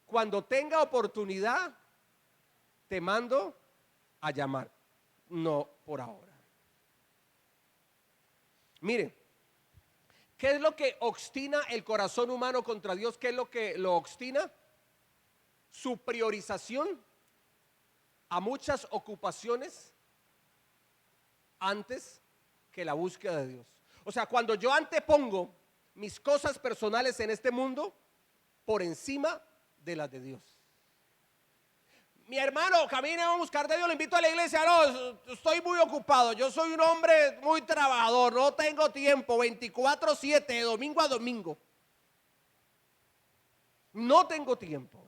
Cuando tenga oportunidad, te mando a llamar, no por ahora. Miren, ¿qué es lo que obstina el corazón humano contra Dios? ¿Qué es lo que lo obstina? Su priorización a muchas ocupaciones antes que la búsqueda de Dios. O sea, cuando yo antepongo mis cosas personales en este mundo por encima de las de Dios. Mi hermano, camine a buscar de Dios, lo invito a la iglesia. No, estoy muy ocupado, yo soy un hombre muy trabajador, no tengo tiempo, 24/7, de domingo a domingo. No tengo tiempo.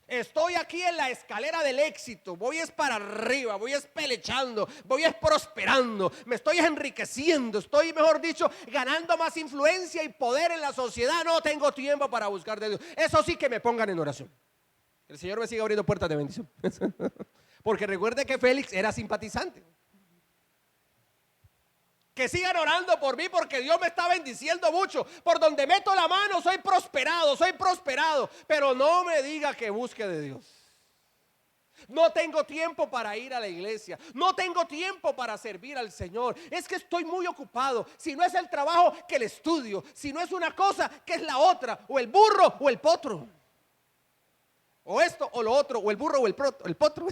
Estoy aquí en la escalera del éxito, voy es para arriba, voy es pelechando, voy es prosperando, me estoy enriqueciendo, estoy, mejor dicho, ganando más influencia y poder en la sociedad. No tengo tiempo para buscar de Dios. Eso sí, que me pongan en oración. El Señor me sigue abriendo puertas de bendición. Porque recuerde que Félix era simpatizante. Que sigan orando por mí porque Dios me está bendiciendo mucho. Por donde meto la mano soy prosperado. Pero no me diga que busque de Dios. No tengo tiempo para ir a la iglesia. No tengo tiempo para servir al Señor. Es que estoy muy ocupado. Si no es el trabajo, que el estudio. Si no es una cosa, que es la otra. O el burro o el potro. o esto, o lo otro, o el burro, o el potro.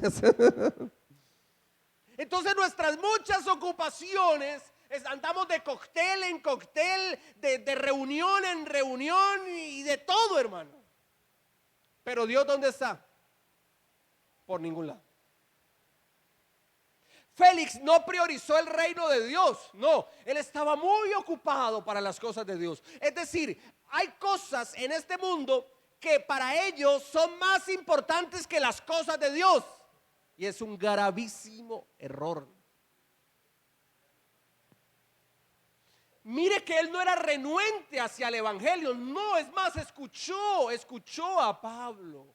Entonces nuestras muchas ocupaciones, andamos de cóctel en cóctel, de reunión en reunión y de todo, hermano. Pero Dios, ¿dónde está? Por ningún lado. Félix no priorizó el reino de Dios, no, él estaba muy ocupado para las cosas de Dios. Es decir, hay cosas en este mundo que para ellos son más importantes que las cosas de Dios. Y es un gravísimo error. Mire que él no era renuente hacia el evangelio, no, es más, escuchó a Pablo.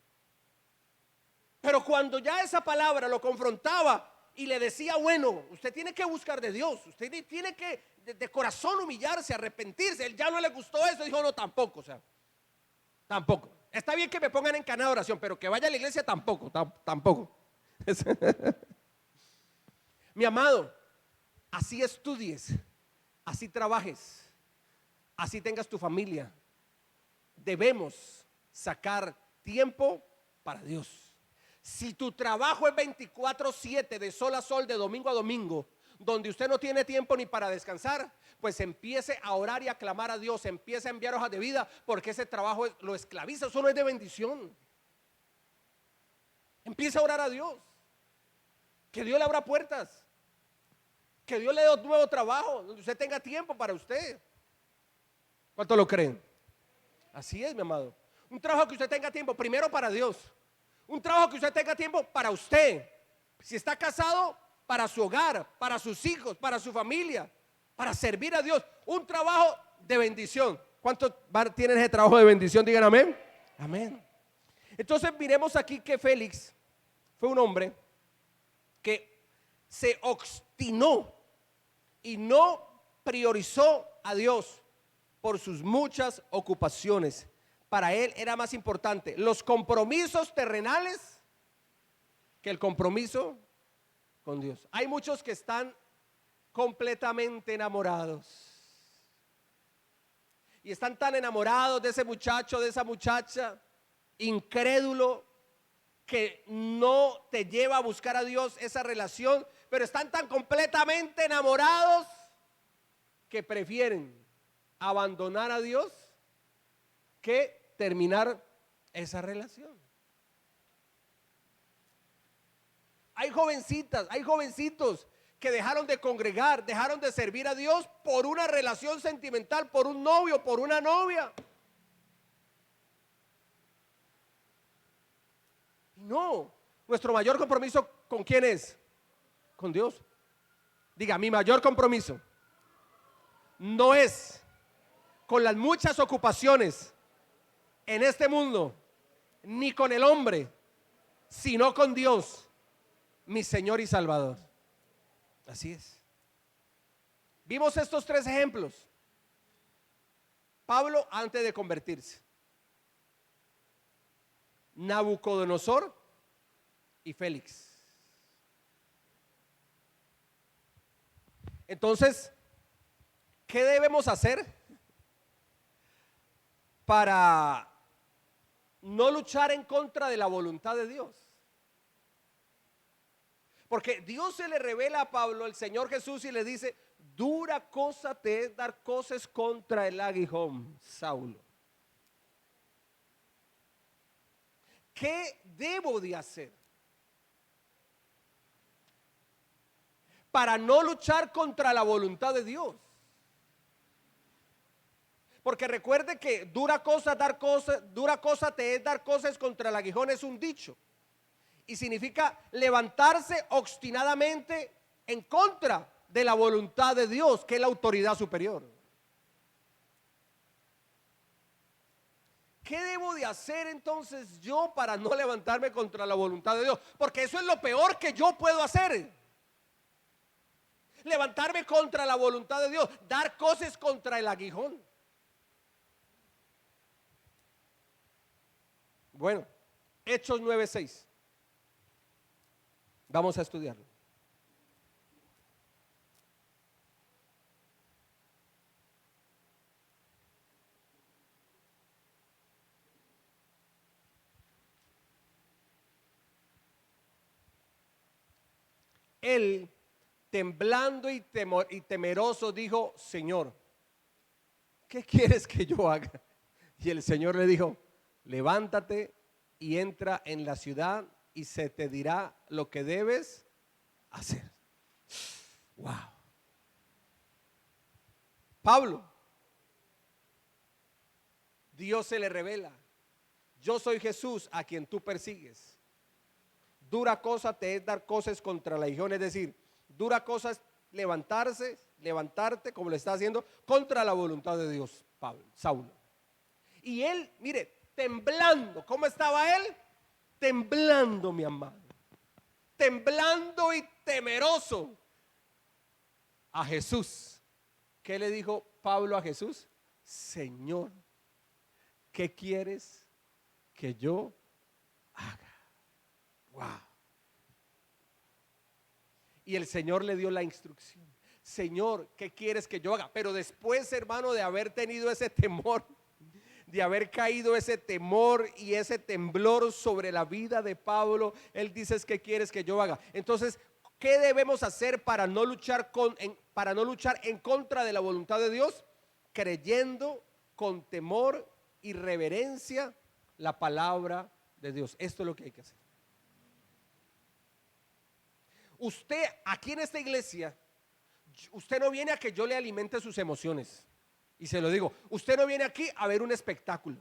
Pero cuando ya esa palabra lo confrontaba y le decía, bueno, usted tiene que buscar de Dios, usted tiene que de corazón humillarse, arrepentirse, él ya no le gustó eso, dijo, no, tampoco, o sea, tampoco. Está bien que me pongan en cadena de oración, pero que vaya a la iglesia tampoco, tampoco. Mi amado, así estudies, así trabajes, así tengas tu familia, debemos sacar tiempo para Dios. Si tu trabajo es 24/7, de sol a sol, de domingo a domingo, donde usted no tiene tiempo ni para descansar, pues empiece a orar y a clamar a Dios, empiece a enviar hojas de vida, porque ese trabajo lo esclaviza, eso no es de bendición. Empiece a orar a Dios, que Dios le abra puertas, que Dios le dé un nuevo trabajo, donde usted tenga tiempo para usted. ¿Cuánto lo creen? Así es, mi amado. Un trabajo que usted tenga tiempo primero para Dios. Un trabajo que usted tenga tiempo para usted. Si está casado, para su hogar, para sus hijos, para su familia, para servir a Dios. Un trabajo de bendición. ¿Cuántos tienen ese trabajo de bendición? Digan amén. Amén. Entonces miremos aquí que Félix fue un hombre que se obstinó y no priorizó a Dios por sus muchas ocupaciones. Para él era más importante los compromisos terrenales que el compromiso con Dios. Hay muchos que están completamente enamorados y están tan enamorados de ese muchacho, de esa muchacha, incrédulo, que no te lleva a buscar a Dios esa relación, pero están tan completamente enamorados que prefieren abandonar a Dios que terminar esa relación. Hay jovencitas, hay jovencitos que dejaron de congregar, dejaron de servir a Dios por una relación sentimental, por un novio, por una novia. No, nuestro mayor compromiso, ¿con quién es? Con Dios. Diga, mi mayor compromiso no es con las muchas ocupaciones en este mundo, ni con el hombre, sino con Dios, mi Señor y Salvador. Así es. Vimos estos tres ejemplos. Pablo antes de convertirse, Nabucodonosor y Félix. Entonces, ¿qué debemos hacer para no luchar en contra de la voluntad de Dios? Porque Dios se le revela a Pablo, el Señor Jesús, y le dice, dura cosa te es dar cosas contra el aguijón, Saulo. ¿Qué debo de hacer para no luchar contra la voluntad de Dios? Porque recuerde que dura cosa te es dar cosas contra el aguijón, es un dicho. Y significa levantarse obstinadamente en contra de la voluntad de Dios, que es la autoridad superior. ¿Qué debo de hacer entonces yo para no levantarme contra la voluntad de Dios? Porque eso es lo peor que yo puedo hacer. Levantarme contra la voluntad de Dios, dar cosas contra el aguijón. Bueno, Hechos 9:6. Vamos a estudiarlo. él, temblando y temeroso, dijo: Señor, ¿qué quieres que yo haga? Y el Señor le dijo: levántate y entra en la ciudad y se te dirá lo que debes hacer. Wow. Pablo, Dios se le revela: yo soy Jesús a quien tú persigues. Dura cosa te es dar cosas contra la legión, es decir, dura cosa es levantarte como le está haciendo contra la voluntad de Dios, Saulo. Y él, mire, temblando. ¿Cómo estaba él? Temblando, mi amado. Temblando y temeroso a Jesús. ¿Qué le dijo Pablo a Jesús? Señor, ¿qué quieres que yo haga? Wow. Y el Señor le dio la instrucción: Señor, ¿qué quieres que yo haga? Pero después, hermano, de haber tenido ese temor, de haber caído ese temor y ese temblor sobre la vida de Pablo, él dice: ¿qué quieres que yo haga? Entonces, ¿qué debemos hacer para no luchar en contra de la voluntad de Dios? Creyendo con temor y reverencia la palabra de Dios. Esto es lo que hay que hacer. Usted aquí en esta iglesia, usted no viene a que yo le alimente sus emociones. Y se lo digo, usted no viene aquí a ver un espectáculo.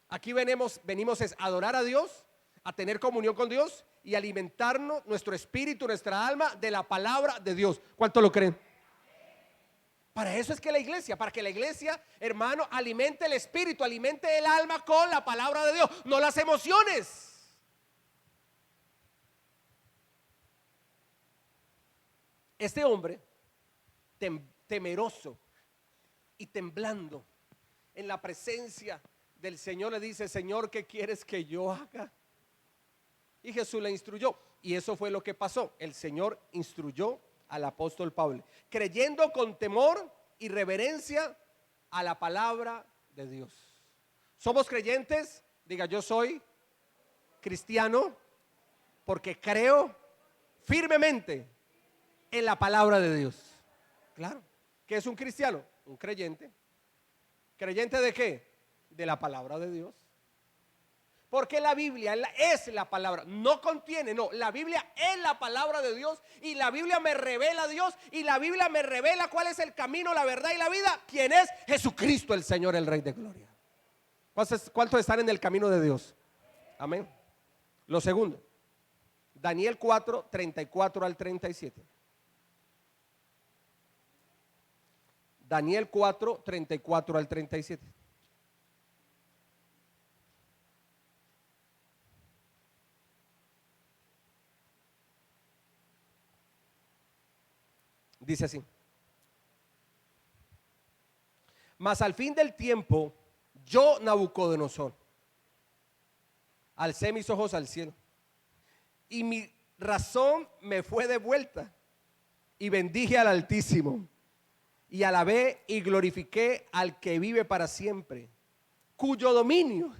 Aquí venimos es a adorar a Dios, a tener comunión con Dios y alimentarnos nuestro espíritu, nuestra alma de la palabra de Dios. ¿Cuánto lo creen? Para eso es que la iglesia, para que la iglesia, hermano, alimente el espíritu, alimente el alma con la palabra de Dios, no las emociones. Este hombre, temeroso y temblando en la presencia del Señor, le dice: Señor, ¿qué quieres que yo haga? Y Jesús le instruyó, y eso fue lo que pasó. El Señor instruyó al apóstol Pablo, creyendo con temor y reverencia a la palabra de Dios. ¿Somos creyentes? Diga: yo soy cristiano porque creo firmemente en la palabra de Dios. Claro. ¿Qué es un cristiano? Un creyente. ¿Creyente de qué? De la palabra de Dios. Porque la Biblia es la palabra, no contiene, no, la Biblia es la palabra de Dios y la Biblia me revela a Dios y la Biblia me revela cuál es el camino, la verdad y la vida. ¿Quién es? Jesucristo el Señor, el Rey de Gloria. ¿Cuántos están en el camino de Dios? Amén. Lo segundo, Daniel 4, 34 al 37. Daniel 4, 34 al 37. Dice así: mas al fin del tiempo, yo, Nabucodonosor, alcé mis ojos al cielo y mi razón me fue devuelta y bendije al Altísimo y alabé y glorifiqué al que vive para siempre, cuyo dominio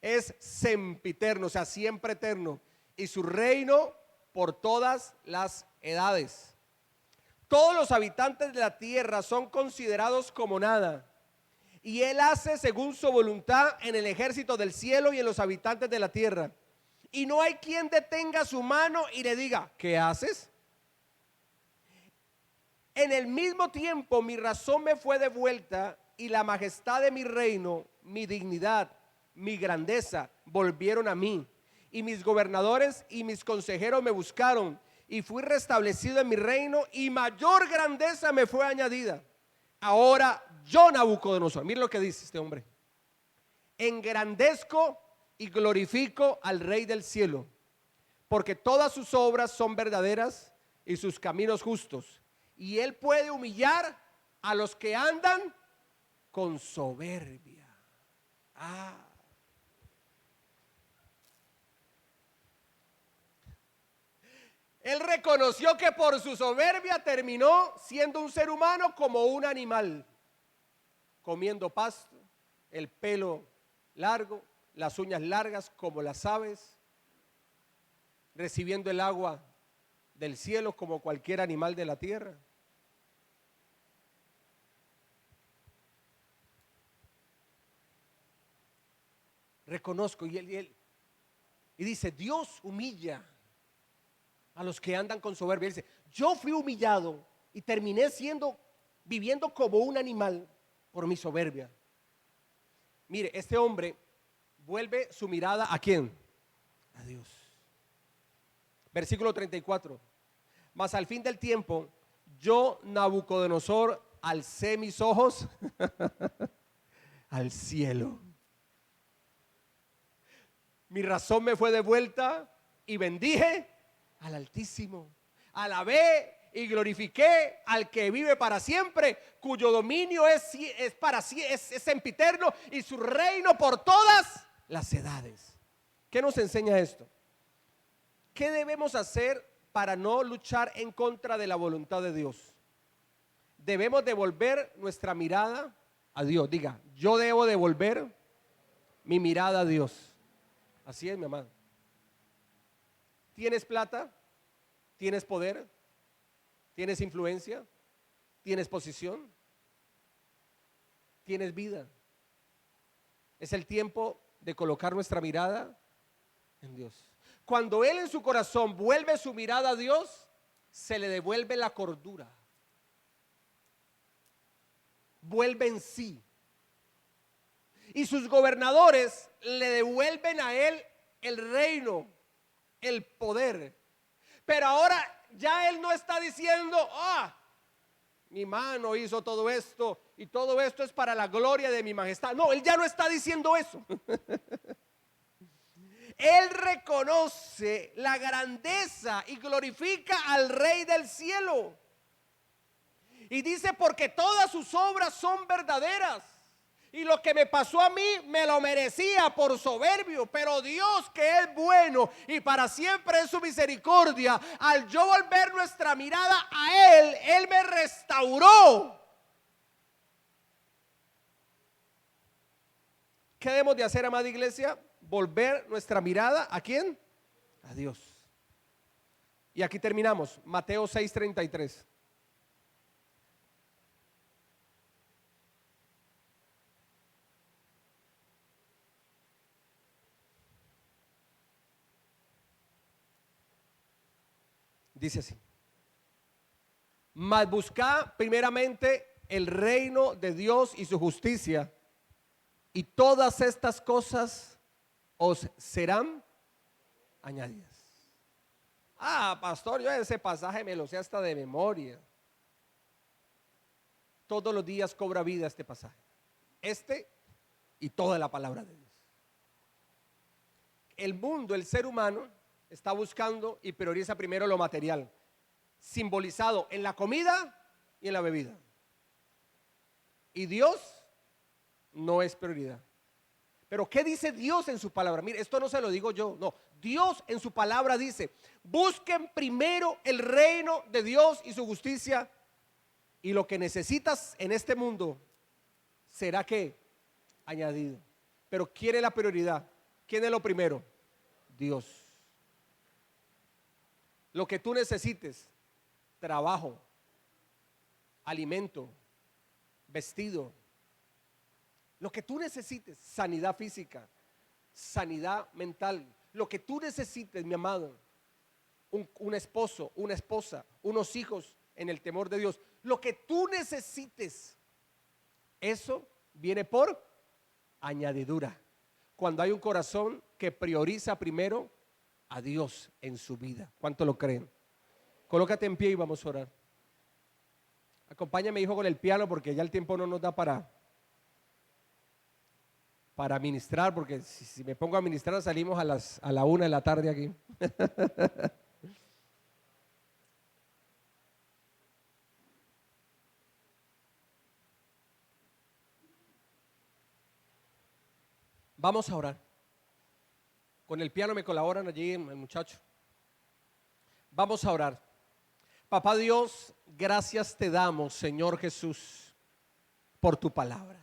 es sempiterno, o sea, siempre eterno, y su reino por todas las edades. Todos los habitantes de la tierra son considerados como nada, y él hace según su voluntad en el ejército del cielo y en los habitantes de la tierra. Y no hay quien detenga su mano y le diga: ¿qué haces? En el mismo tiempo mi razón me fue devuelta y la majestad de mi reino, mi dignidad, mi grandeza volvieron a mí. Y mis gobernadores y mis consejeros me buscaron y fui restablecido en mi reino y mayor grandeza me fue añadida. Ahora yo, Nabucodonosor, mire lo que dice este hombre: engrandezco y glorifico al Rey del cielo, porque todas sus obras son verdaderas y sus caminos justos. Y él puede humillar a los que andan con soberbia. Él reconoció que por su soberbia terminó siendo un ser humano como un animal, comiendo pasto, el pelo largo, las uñas largas como las aves. recibiendo el agua del cielo como cualquier animal de la tierra. Reconozco y dice, Dios humilla a los que andan con soberbia. Dice, yo fui humillado y terminé viviendo como un animal por mi soberbia. Mire, este hombre vuelve su mirada ¿a quién? A Dios. Versículo 34. Mas al fin del tiempo, yo, Nabucodonosor, alcé mis ojos al cielo. Mi razón me fue devuelta y bendije al Altísimo. Alabé y glorifiqué al que vive para siempre, cuyo dominio es sempiterno y su reino por todas las edades. ¿Qué nos enseña esto? ¿Qué debemos hacer para no luchar en contra de la voluntad de Dios? Debemos devolver nuestra mirada a Dios. Diga, yo debo devolver mi mirada a Dios. Así es, mi amado. ¿Tienes plata? ¿Tienes poder? ¿Tienes influencia? ¿Tienes posición? ¿Tienes vida? Es el tiempo de colocar nuestra mirada en Dios. Cuando él en su corazón vuelve su mirada a Dios, se le devuelve la cordura. Vuelve en sí. Y sus gobernadores le devuelven a él el reino, el poder. Pero ahora ya él no está diciendo, mi mano hizo todo esto y todo esto es para la gloria de mi majestad. No, él ya no está diciendo eso. Él reconoce la grandeza y glorifica al Rey del cielo. Y dice, porque todas sus obras son verdaderas. Y lo que me pasó a mí me lo merecía por soberbio, pero Dios, que es bueno y para siempre es su misericordia, al yo volver nuestra mirada a Él, Él me restauró. ¿Qué debemos de hacer, amada iglesia? Volver nuestra mirada ¿a quién? A Dios. Y aquí terminamos, Mateo 6:33. Dice así: mas buscad primeramente el reino de Dios y su justicia, y todas estas cosas os serán añadidas. Pastor, yo ese pasaje me lo sé hasta de memoria. Todos los días cobra vida este pasaje, y toda la palabra de Dios. El mundo, el ser humano, está buscando y prioriza primero lo material, simbolizado en la comida y en la bebida. Y Dios no es prioridad. Pero ¿qué dice Dios en su palabra? Mire, esto no se lo digo yo, no. Dios en su palabra dice, busquen primero el reino de Dios y su justicia, y lo que necesitas en este mundo será ¿qué? Añadido. Pero ¿quién es la prioridad? ¿Quién es lo primero? Dios. Lo que tú necesites, trabajo, alimento, vestido, lo que tú necesites, sanidad física, sanidad mental, lo que tú necesites, mi amado, un esposo, una esposa, unos hijos en el temor de Dios, lo que tú necesites, eso viene por añadidura. Cuando hay un corazón que prioriza primero a Dios en su vida. ¿Cuánto lo creen? Colócate en pie y vamos a orar. Acompáñame, hijo, con el piano, porque ya el tiempo no nos da para ministrar, porque si me pongo a ministrar salimos a la 1 de la tarde aquí. Vamos a orar. Con el piano me colaboran allí el muchacho. Vamos a orar. Papá Dios, gracias te damos, Señor Jesús, por tu palabra.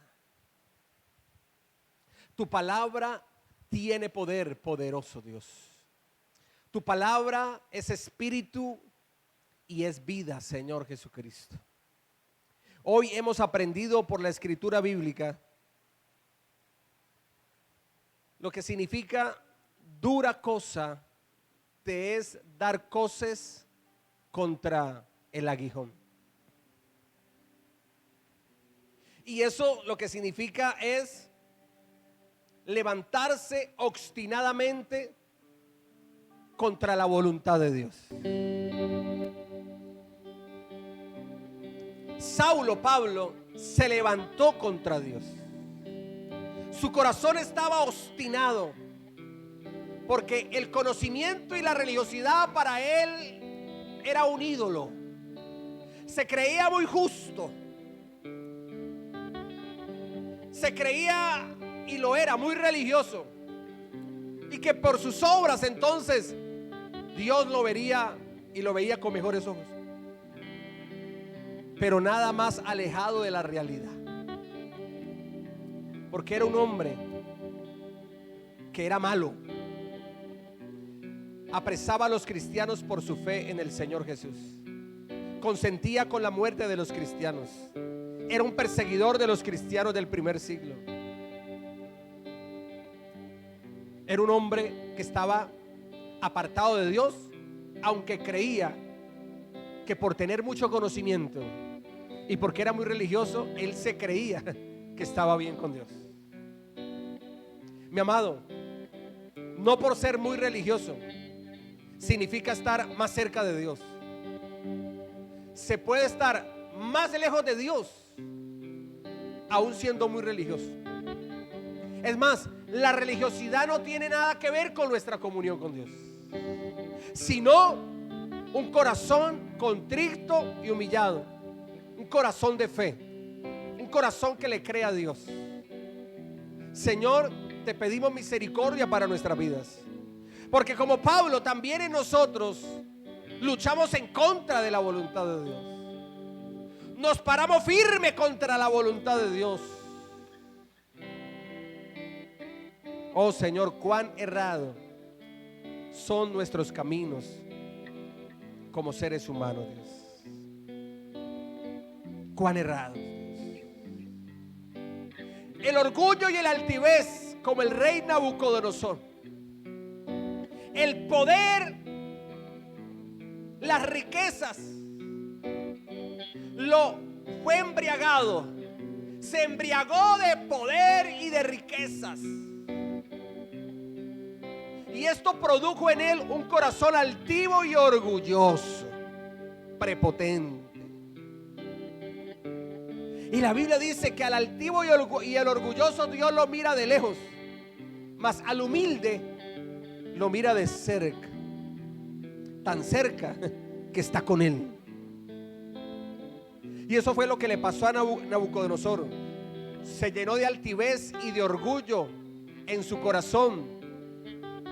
Tu palabra tiene poder poderoso, Dios. Tu palabra es espíritu y es vida, Señor Jesucristo. Hoy hemos aprendido por la escritura bíblica lo que significa dura cosa te es dar coces contra el aguijón. Y eso lo que significa es levantarse obstinadamente contra la voluntad de Dios. Pablo se levantó contra Dios. Su corazón estaba obstinado porque el conocimiento y la religiosidad para él era un ídolo. Se creía muy justo. Se creía, y lo era, muy religioso. Y que por sus obras entonces Dios lo vería y lo veía con mejores ojos. Pero nada más alejado de la realidad. Porque era un hombre que era malo. Apresaba a los cristianos por su fe en el Señor Jesús. Consentía con la muerte de los cristianos. Era un perseguidor de los cristianos del primer siglo. Era un hombre que estaba apartado de Dios, aunque creía que por tener mucho conocimiento y porque era muy religioso, él se creía que estaba bien con Dios. Mi amado, no por ser muy religioso significa estar más cerca de Dios. Se puede estar más lejos de Dios aún siendo muy religioso. Es más, la religiosidad no tiene nada que ver con nuestra comunión con Dios, sino un corazón contrito y humillado, un corazón de fe, un corazón que le cree a Dios. Señor, te pedimos misericordia para nuestras vidas, porque como Pablo, también en nosotros luchamos en contra de la voluntad de Dios. Nos paramos firme contra la voluntad de Dios. Oh Señor, cuán errado son nuestros caminos como seres humanos, Dios. Cuán errados, Dios. El orgullo y el altivez, como el rey Nabucodonosor. El poder, las riquezas, lo fue embriagado. Se embriagó de poder y de riquezas. Y esto produjo en él un corazón altivo y orgulloso, prepotente. Y la Biblia dice que al altivo y al orgulloso Dios lo mira de lejos, mas al humilde lo mira de cerca, tan cerca que está con él. Y eso fue lo que le pasó a Nabucodonosor. Se llenó de altivez y de orgullo en su corazón,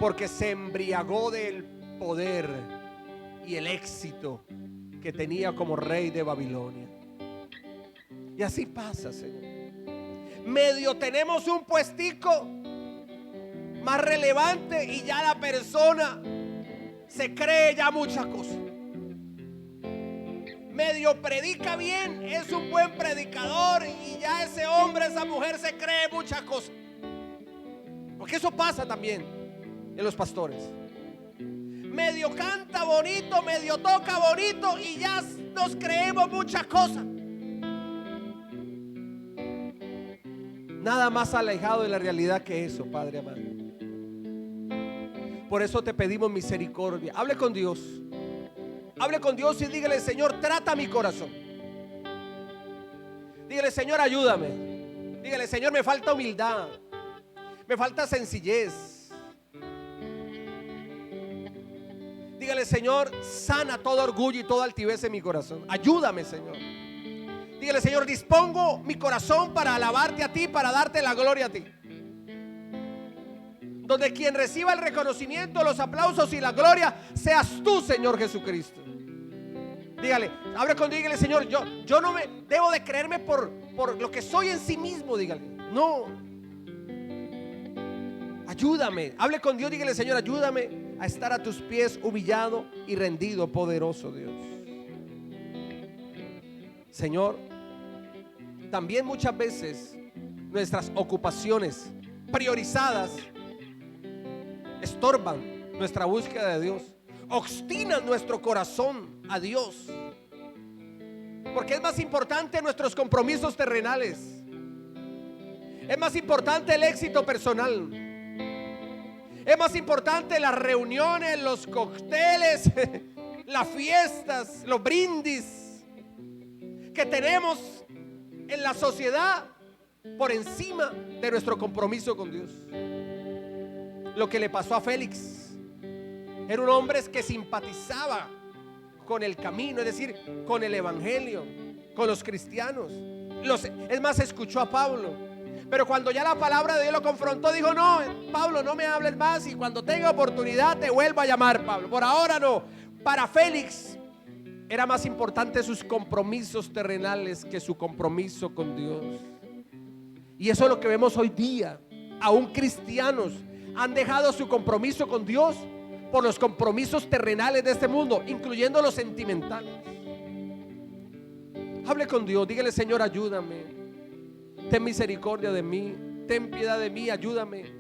porque se embriagó del poder y el éxito que tenía como rey de Babilonia. Y así pasa, Señor. Medio tenemos un puestico más relevante y ya la persona se cree ya muchas cosas. Medio predica bien, es un buen predicador y ya ese hombre, esa mujer se cree muchas cosas. Porque eso pasa también en los pastores. Medio canta bonito, medio toca bonito y ya nos creemos muchas cosas. Nada más alejado de la realidad que eso, Padre amado. Por eso te pedimos misericordia. Hable con Dios. Hable con Dios y dígale: Señor, trata mi corazón. Dígale: Señor, ayúdame. Dígale: Señor, me falta humildad, me falta sencillez. Dígale: Señor, sana todo orgullo y toda altivez en mi corazón. Ayúdame, Señor. Dígale: Señor, dispongo mi corazón para alabarte a ti, para darte la gloria a ti. Donde quien reciba el reconocimiento, los aplausos y la gloria seas tú, Señor Jesucristo. Dígale, hable con Dios, dígale: Señor, yo no me debo de creerme por lo que soy en sí mismo. Dígale: no, ayúdame. Hable con Dios, dígale: Señor, ayúdame a estar a tus pies humillado y rendido, poderoso Dios. Señor, también muchas veces nuestras ocupaciones priorizadas estorban nuestra búsqueda de Dios, obstinan nuestro corazón a Dios, porque es más importante nuestros compromisos terrenales, es más importante el éxito personal, es más importante las reuniones, los cócteles, las fiestas, los brindis que tenemos en la sociedad por encima de nuestro compromiso con Dios. Lo que le pasó a Félix, era un hombre que simpatizaba con el camino, es decir, con el evangelio, con los cristianos. Es más, escuchó a Pablo, pero cuando ya la palabra de Dios lo confrontó, dijo: no, Pablo, no me hables más, y cuando tenga oportunidad te vuelvo a llamar, Pablo, por ahora no. Para Félix era más importante sus compromisos terrenales que su compromiso con Dios. Y eso es lo que vemos hoy día. Aún cristianos han dejado su compromiso con Dios por los compromisos terrenales de este mundo, incluyendo los sentimentales. Hable con Dios, dígale: Señor, ayúdame, ten misericordia de mí, ten piedad de mí, ayúdame.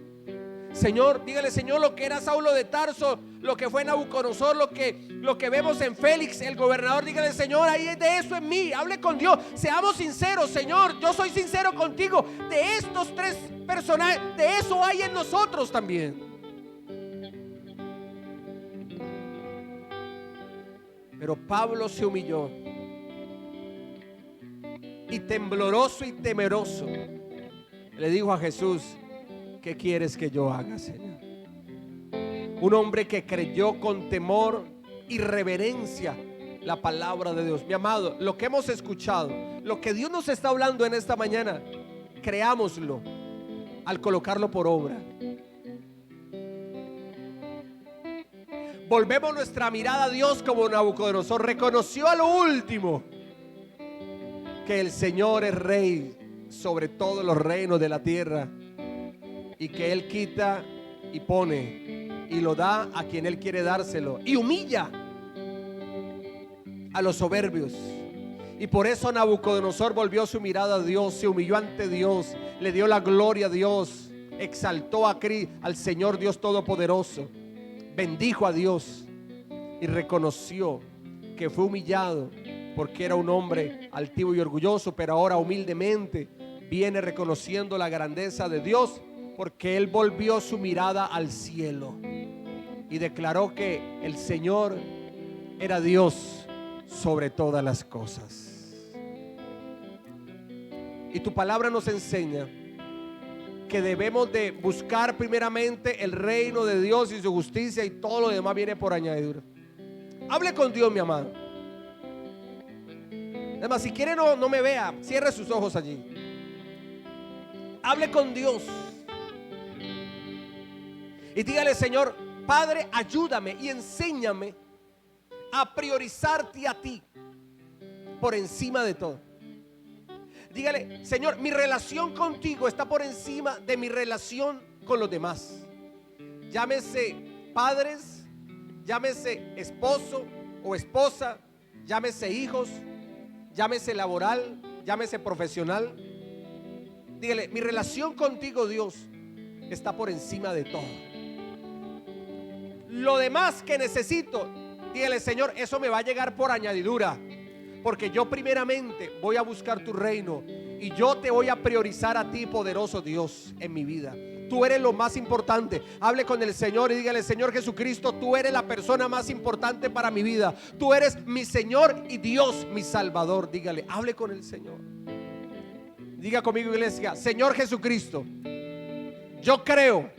Señor, dígale: Señor, lo que era Saulo de Tarso, lo que fue Nabucodonosor, lo que vemos en Félix, el gobernador, dígale: Señor, ahí es de eso en mí. Hable con Dios, seamos sinceros. Señor, yo soy sincero contigo. De estos tres personajes, de eso hay en nosotros también. Pero Pablo se humilló y tembloroso y temeroso le dijo a Jesús: ¿qué quieres que yo haga, Señor? Un hombre que creyó con temor y reverencia la palabra de Dios. Mi amado, lo que hemos escuchado, lo que Dios nos está hablando en esta mañana, creámoslo al colocarlo por obra. Volvemos nuestra mirada a Dios como Nabucodonosor. Reconoció a lo último que el Señor es rey sobre todos los reinos de la tierra, y que Él quita y pone y lo da a quien Él quiere dárselo, y humilla a los soberbios. Y por eso Nabucodonosor volvió su mirada a Dios, se humilló ante Dios, le dio la gloria a Dios, exaltó al Señor Dios Todopoderoso, bendijo a Dios y reconoció que fue humillado porque era un hombre altivo y orgulloso, pero ahora humildemente viene reconociendo la grandeza de Dios, porque él volvió su mirada al cielo y declaró que el Señor era Dios sobre todas las cosas. Y tu palabra nos enseña que debemos de buscar primeramente el reino de Dios y su justicia, y todo lo demás viene por añadidura. Hable con Dios, mi amado. Además, si quiere no me vea, cierre sus ojos allí. Hable con Dios y dígale: Señor, Padre, ayúdame y enséñame a priorizarte a ti por encima de todo. Dígale: Señor, mi relación contigo está por encima de mi relación con los demás. Llámese padres, llámese esposo o esposa, llámese hijos, llámese laboral, llámese profesional. Dígale: mi relación contigo, Dios, está por encima de todo. Lo demás que necesito, dígale: Señor, eso me va a llegar por añadidura, porque yo primeramente voy a buscar tu reino y yo te voy a priorizar a ti, poderoso Dios, en mi vida. Tú eres lo más importante. Hable con el Señor y dígale: Señor Jesucristo, tú eres la persona más importante para mi vida. Tú eres mi Señor y Dios, mi Salvador. Dígale, hable con el Señor. Diga conmigo, iglesia: Señor Jesucristo, yo creo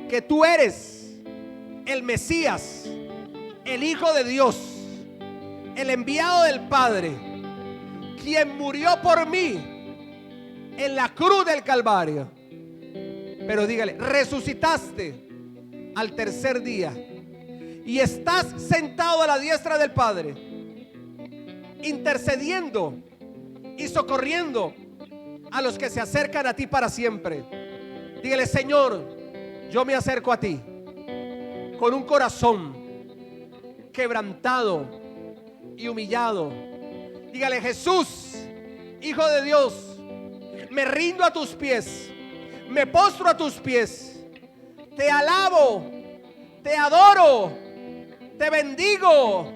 que tú eres el Mesías, el Hijo de Dios, el enviado del Padre, quien murió por mí en la cruz del Calvario. Pero dígale: resucitaste al tercer día y estás sentado a la diestra del Padre, intercediendo y socorriendo a los que se acercan a ti para siempre. Dígale: Señor, yo me acerco a ti con un corazón quebrantado y humillado, dígale: Jesús, Hijo de Dios, me rindo a tus pies, me postro a tus pies, te alabo, te adoro, te bendigo,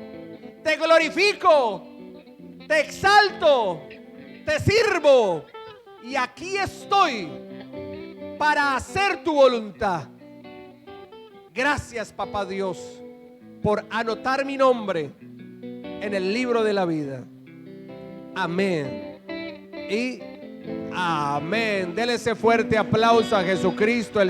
te glorifico, te exalto, te sirvo, y aquí estoy para hacer tu voluntad. Gracias, Papá Dios, por anotar mi nombre en el libro de la vida. Amén y amén. Dele ese fuerte aplauso a Jesucristo.